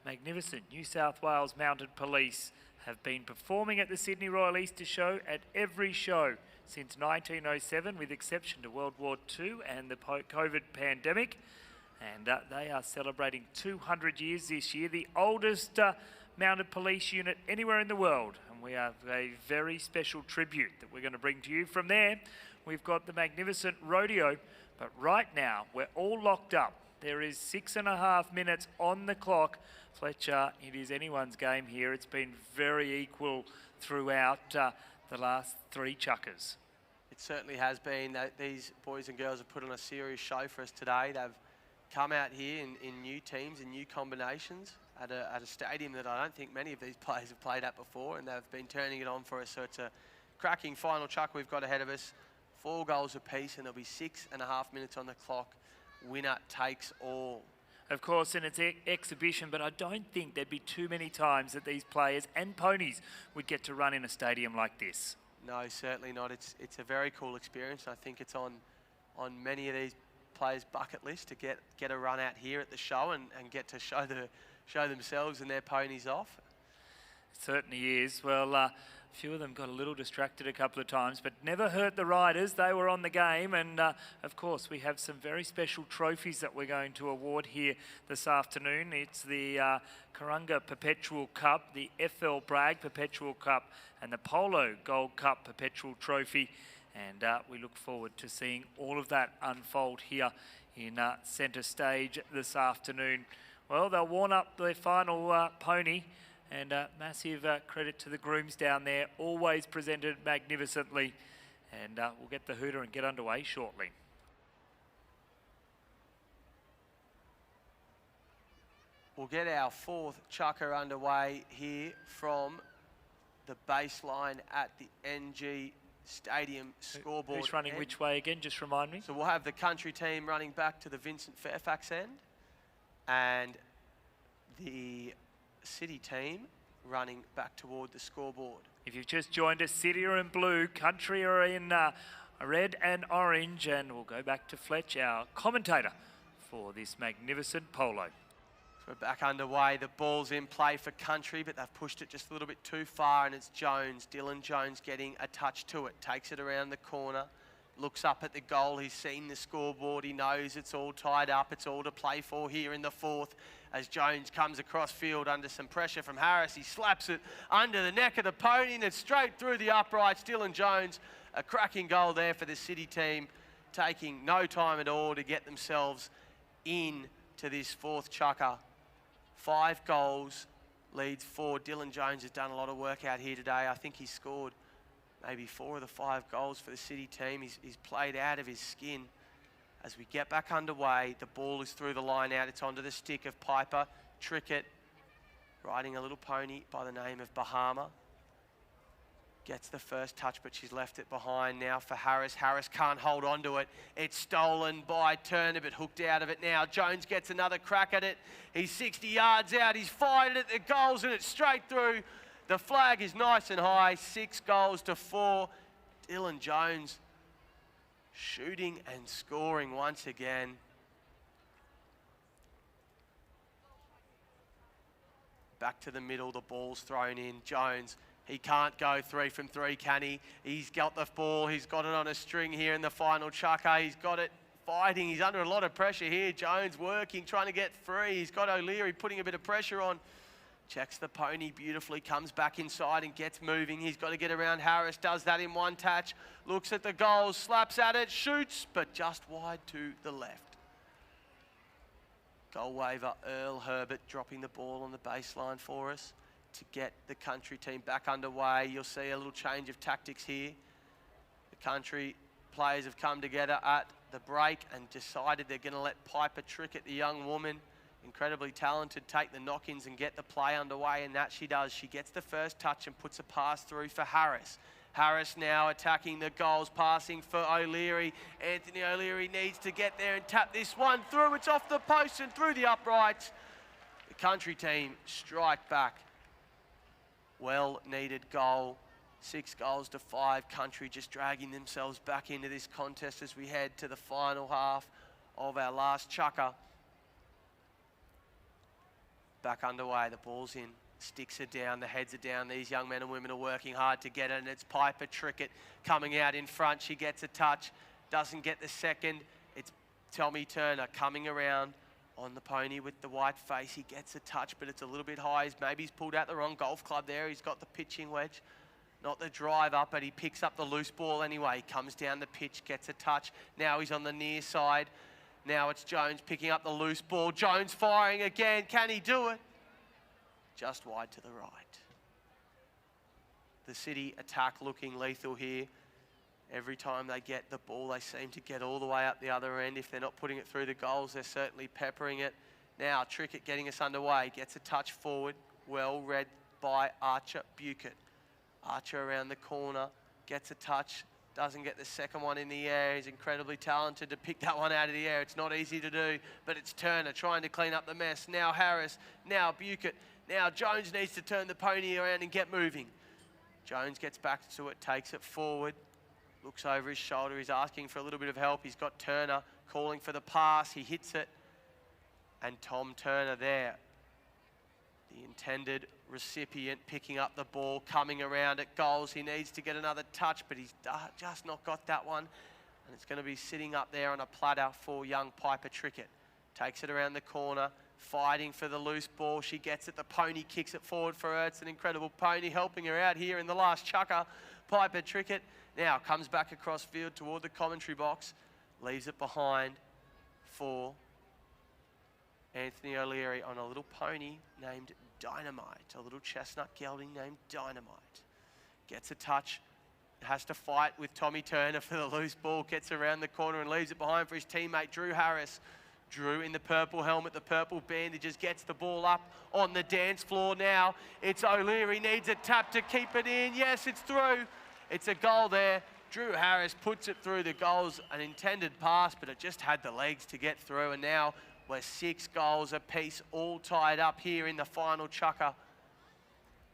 magnificent New South Wales Mounted Police have been performing at the Sydney Royal Easter Show at every show since 1907, with exception to World War II and the COVID pandemic. And they are celebrating 200 years this year, the oldest mounted police unit anywhere in the world. And we have a very special tribute that we're going to bring to you. From there, we've got the magnificent rodeo. But right now, we're all locked up. There is 6.5 minutes on the clock. Fletcher, it is anyone's game here. It's been very equal throughout the last three chukkers. It certainly has been. These boys and girls have put on a serious show for us today. They've come out here in new teams, in new combinations, at a stadium that I don't think many of these players have played at before, and they've been turning it on for us. So it's a cracking final chuck we've got ahead of us. 4 goals apiece, and there'll be 6.5 minutes on the clock. Winner takes all. Of course, and it's an exhibition, but I don't think there'd be too many times that these players and ponies would get to run in a stadium like this. No, certainly not. It's a very cool experience. I think it's on many of these players' bucket list to get a run out here at the show and get to show themselves and their ponies off. It certainly is. Well, a few of them got a little distracted a couple of times, but never hurt the riders. They were on the game, and of course we have some very special trophies that we're going to award here this afternoon. It's the Kurunga Perpetual Cup, the FL Bragg Perpetual Cup, and the Polo Gold Cup Perpetual Trophy. And we look forward to seeing all of that unfold here in centre stage this afternoon. Well, they'll warm up their final pony, and massive credit to the grooms down there, always presented magnificently. And we'll get the hooter and get underway shortly. We'll get our 4th chukker underway here from the baseline at the NG Stadium scoreboard. Who's running which way again? Just remind me. So we'll have the country team running back to the Vincent Fairfax end, and the city team running back toward the scoreboard. If you've just joined us, City are in blue, country are in red and orange, and we'll go back to Fletch, our commentator for this magnificent polo. So we're back underway. The ball's in play for country, but they've pushed it just a little bit too far, and it's Jones. Dylan Jones getting a touch to it. Takes it around the corner. Looks up at the goal. He's seen the scoreboard. He knows it's all tied up. It's all to play for here in the 4th. As Jones comes across field under some pressure from Harris, he slaps it under the neck of the pony, and it's straight through the uprights. Dylan Jones, a cracking goal there for the city team, taking no time at all to get themselves in to this 4th chukker. 5 goals, leads 4. Dylan Jones has done a lot of work out here today. I think he's scored maybe 4 of the 5 goals for the city team. He's played out of his skin. As we get back underway, the ball is through the line out. It's onto the stick of Piper Trickett, riding a little pony by the name of Bahama. Gets the first touch, but she's left it behind now for Harris. Harris can't hold on to it. It's stolen by Turner, but hooked out of it now. Jones gets another crack at it. He's 60 yards out. He's fired it at the goals, and it's straight through. The flag is nice and high. 6 goals to 4. Dylan Jones shooting and scoring once again. Back to the middle, the ball's thrown in. Jones, he can't go 3 from 3, can he? He's got the ball, he's got it on a string here in the final chukker. He's got it fighting, he's under a lot of pressure here. Jones working, trying to get free. He's got O'Leary putting a bit of pressure on. Checks the pony beautifully, comes back inside and gets moving. He's got to get around Harris, does that in one touch. Looks at the goal, slaps at it, shoots, but just wide to the left. Goal waiver, Earl Herbert dropping the ball on the baseline for us to get the country team back underway. You'll see a little change of tactics here. The country players have come together at the break and decided they're going to let Piper Trickett, the young woman, incredibly talented, take the knock-ins and get the play underway, and that she does. She gets the first touch and puts a pass through for Harris. Harris now attacking the goals, passing for O'Leary. Anthony O'Leary needs to get there and tap this one through. It's off the post and through the uprights. The country team strike back. Well-needed goal. 6 goals to 5. Country just dragging themselves back into this contest as we head to the final half of our last chukker. Back underway, the ball's in. Sticks are down, the heads are down. These young men and women are working hard to get it, and it's Piper Trickett coming out in front. She gets a touch, doesn't get the second. It's Tommy Turner coming around on the pony with the white face. He gets a touch, but it's a little bit high. Maybe he's pulled out the wrong golf club there. He's got the pitching wedge, not the drive up, but he picks up the loose ball anyway. He comes down the pitch, gets a touch. Now he's on the near side. Now it's Jones picking up the loose ball. Jones firing again. Can he do it? Just wide to the right. The City attack looking lethal here. Every time they get the ball, they seem to get all the way up the other end. If they're not putting it through the goals, they're certainly peppering it. Now, Trickett getting us underway. Gets a touch forward. Well read by Archer Bucket. Archer around the corner. Gets a touch. Doesn't get the second one in the air. He's incredibly talented to pick that one out of the air. It's not easy to do, but it's Turner trying to clean up the mess. Now Harris. Now Bucket. Now Jones needs to turn the pony around and get moving. Jones gets back to it, takes it forward, looks over his shoulder. He's asking for a little bit of help. He's got Turner calling for the pass. He hits it. And Tom Turner there, the intended recipient, picking up the ball, coming around at goals. He needs to get another touch, but he's just not got that one. And it's going to be sitting up there on a platter for young Piper Trickett. Takes it around the corner, fighting for the loose ball. She gets it. The pony kicks it forward for her. It's an incredible pony helping her out here in the last chucker. Piper Trickett now comes back across field toward the commentary box. Leaves it behind for Anthony O'Leary on a little pony named Dynamite. A little chestnut gelding named Dynamite. Gets a touch. Has to fight with Tommy Turner for the loose ball. Gets around the corner and leaves it behind for his teammate Drew Harris. Drew in the purple helmet, the purple bandages, gets the ball up on the dance floor now. It's O'Leary, needs a tap to keep it in. Yes, it's through. It's a goal there. Drew Harris puts it through the goals, an intended pass, but it just had the legs to get through. And now we're 6 goals apiece, all tied up here in the final chukker.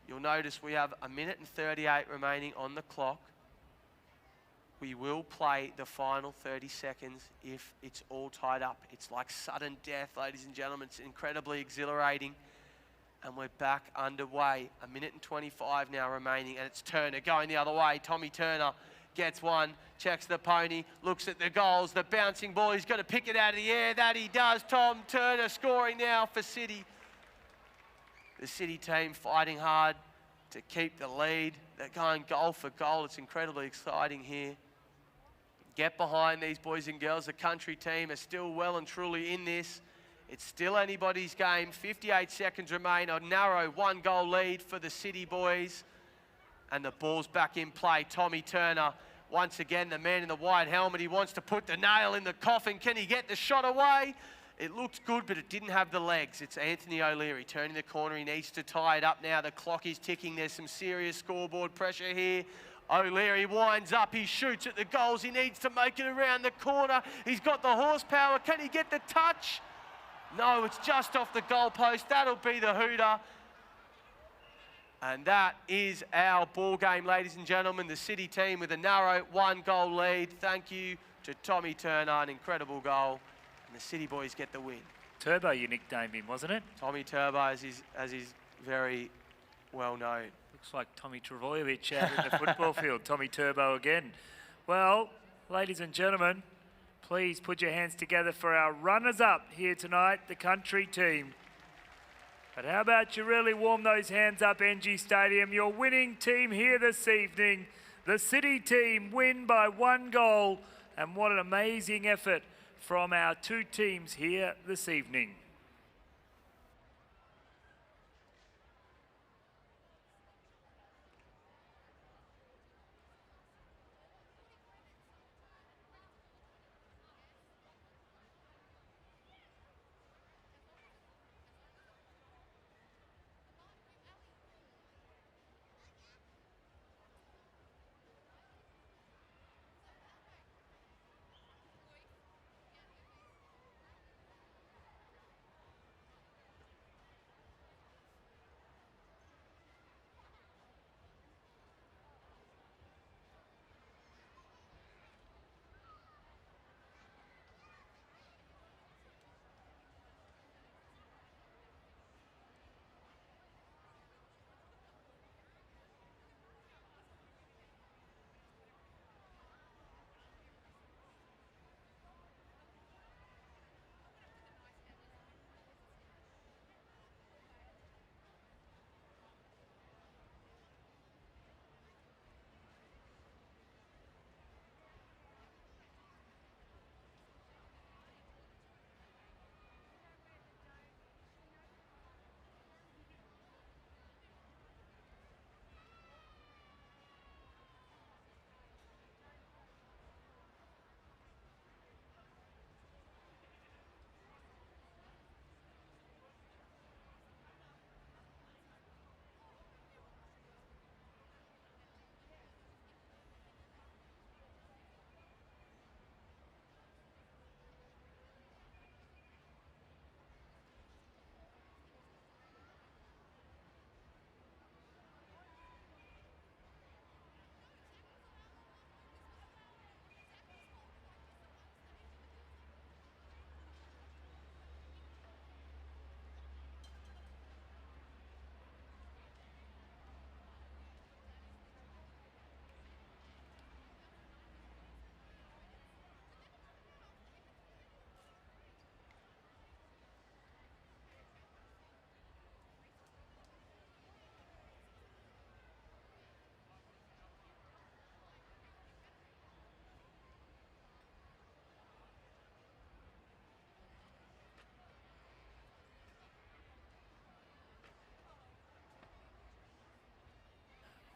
You'll notice we have 1:38 remaining on the clock. We will play the final 30 seconds if it's all tied up. It's like sudden death, ladies and gentlemen. It's incredibly exhilarating. And we're back underway. 1:25 now remaining, and it's Turner going the other way. Tommy Turner gets one, checks the pony, looks at the goals, the bouncing ball. He's got to pick it out of the air. That he does. Tom Turner scoring now for City. The City team fighting hard to keep the lead. They're going goal for goal. It's incredibly exciting here. Get behind these boys and girls. The country team are still well and truly in this. It's still anybody's game. 58 seconds remain. A narrow 1-goal lead for the City boys. And the ball's back in play. Tommy Turner, once again, the man in the white helmet. He wants to put the nail in the coffin. Can he get the shot away? It looked good, but it didn't have the legs. It's Anthony O'Leary turning the corner. He needs to tie it up now. The clock is ticking. There's some serious scoreboard pressure here. O'Leary winds up. He shoots at the goals. He needs to make it around the corner. He's got the horsepower. Can he get the touch? No, it's just off the goalpost. That'll be the hooter. And that is our ball game, ladies and gentlemen. The City team with a narrow 1-goal lead. Thank you to Tommy Turner, an incredible goal. And the City boys get the win. Turbo, you nicknamed him, wasn't it? Tommy Turbo, as he's very well known. Looks like Tommy Travojevic out in the football field. Tommy Turbo again. Well, ladies and gentlemen, please put your hands together for our runners-up here tonight, the country team. But how about you really warm those hands up, NG Stadium? Your winning team here this evening. The City team win by 1 goal. And what an amazing effort from our 2 teams here this evening.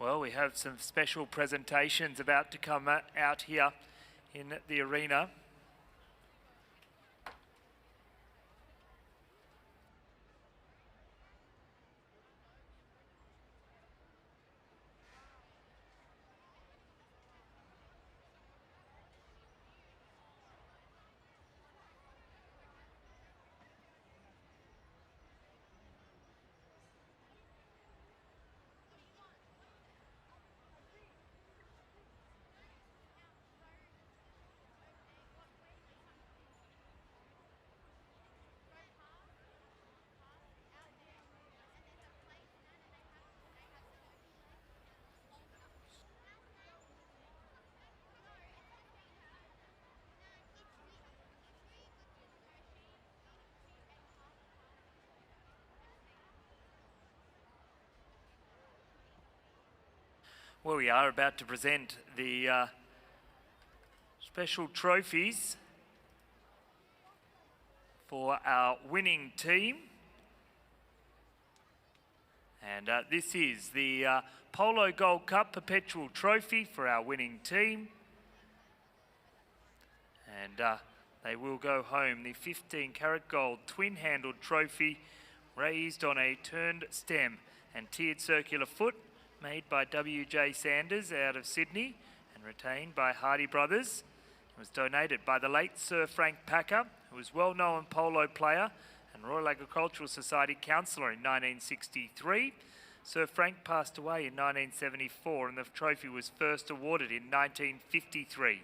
Well, we have some special presentations about to come out here in the arena. Well, we are about to present the special trophies for our winning team. And this is the Polo Gold Cup Perpetual Trophy for our winning team. And they will go home. The 15-carat gold twin-handled trophy raised on a turned stem and tiered circular foot, made by W.J. Sanders out of Sydney and retained by Hardy Brothers. It was donated by the late Sir Frank Packer, who was a well-known polo player and Royal Agricultural Society councillor in 1963. Sir Frank passed away in 1974 and the trophy was first awarded in 1953.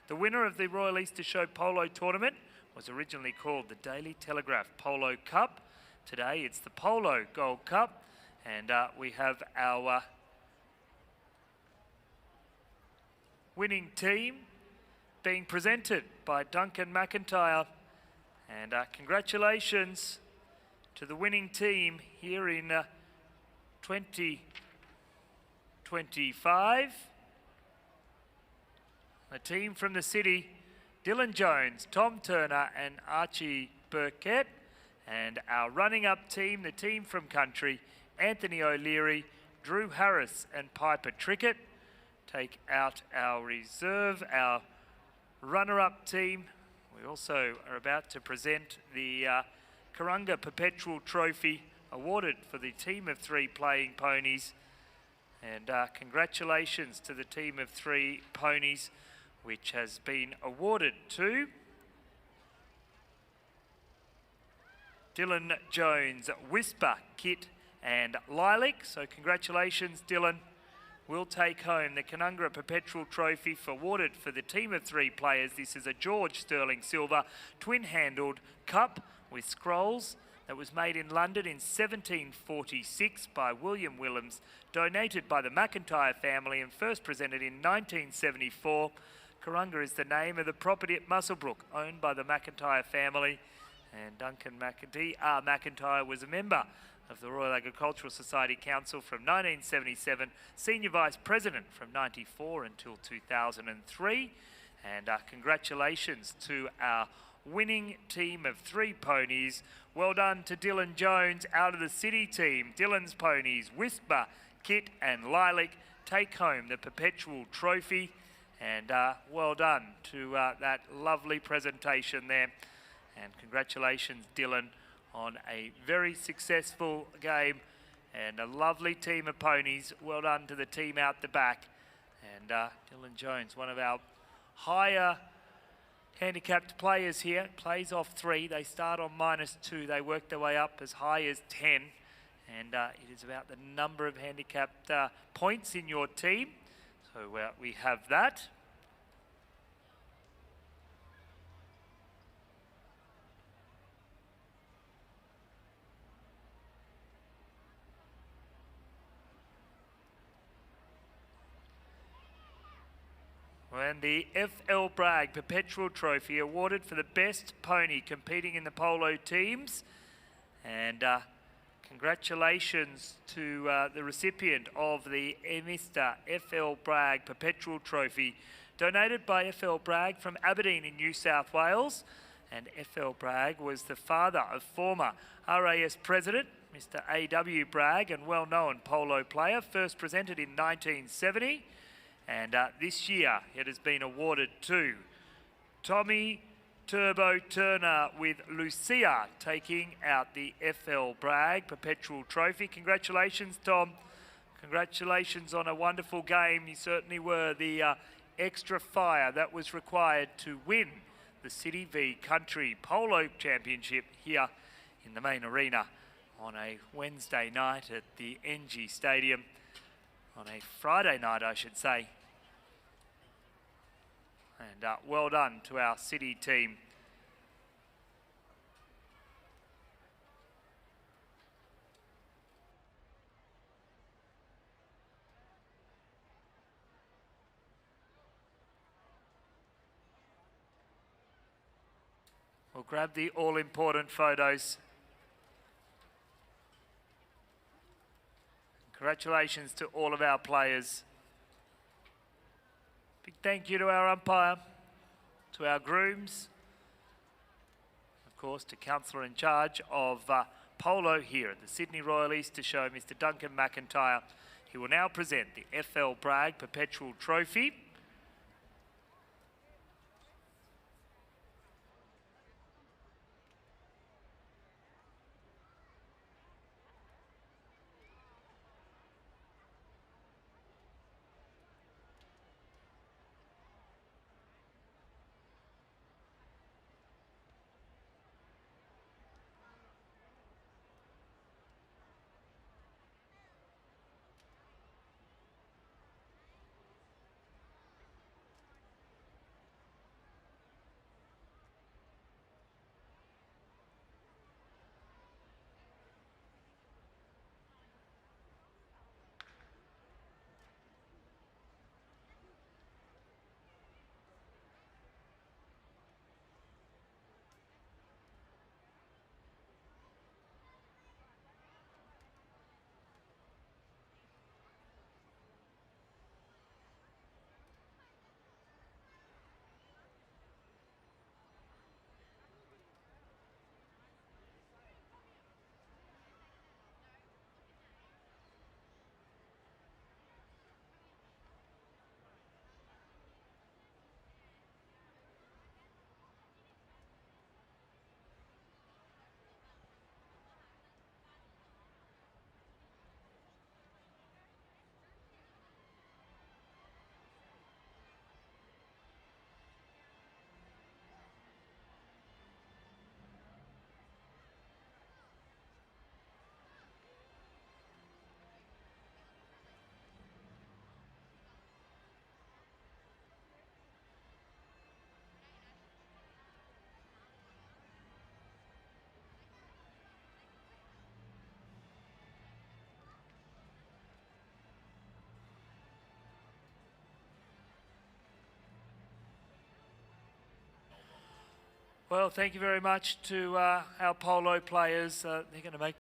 The winner of the Royal Easter Show Polo Tournament was originally called the Daily Telegraph Polo Cup. Today it's the Polo Gold Cup, and we have our winning team being presented by Duncan McIntyre. And congratulations to the winning team here in 2025. The team from the city, Dylan Jones, Tom Turner and Archie Burkett. And our running up team, the team from country, Anthony O'Leary, Drew Harris and Piper Trickett. Take out our reserve, our runner-up team. We also are about to present the Kurunga Perpetual Trophy awarded for the team of 3 playing ponies. And congratulations to the team of 3 ponies, which has been awarded to Dylan Jones, Whisper, Kit and Lilac. So congratulations, Dylan. Will take home the Canungra Perpetual Trophy awarded for the team of 3 players. This is a George Sterling Silver twin-handled cup with scrolls that was made in London in 1746 by William Willems, donated by the McIntyre family and first presented in 1974. Kurunga is the name of the property at Muswellbrook, owned by the McIntyre family, and Duncan McIntyre was a member of the Royal Agricultural Society Council from 1977, Senior Vice President from 94 until 2003. And congratulations to our winning team of 3 ponies. Well done to Dylan Jones out of the city team. Dylan's ponies, Whisper, Kit and Lilac, take home the Perpetual Trophy. And well done to that lovely presentation there. And congratulations, Dylan, on a very successful game and a lovely team of ponies. Well done to the team out the back. And Dylan Jones, one of our higher handicapped players here, plays off 3. They start on -2. They work their way up as high as 10. And it is about the number of handicapped points in your team. So we have that. And the F.L. Bragg Perpetual Trophy awarded for the best pony competing in the polo teams. And congratulations to the recipient of the Mr. F.L. Bragg Perpetual Trophy, donated by F.L. Bragg from Aberdeen in New South Wales. And F.L. Bragg was the father of former RAS President Mr. A.W. Bragg, and well-known polo player, first presented in 1970. And this year it has been awarded to Tommy Turbo Turner, with Lucia taking out the FL Bragg Perpetual Trophy. Congratulations, Tom. Congratulations on a wonderful game. You certainly were the extra fire that was required to win the City v Country Polo Championship here in the main arena on a Wednesday night at the NG Stadium, on a Friday night, I should say. And well done to our City team. We'll grab the all-important photos. Congratulations to all of our players. Big thank you to our umpire, to our grooms, of course to councillor in charge of polo here at the Sydney Royal Easter Show, Mr. Duncan McIntyre. He will now present the FL Bragg Perpetual Trophy. Well, thank you very much to our polo players. They're going to make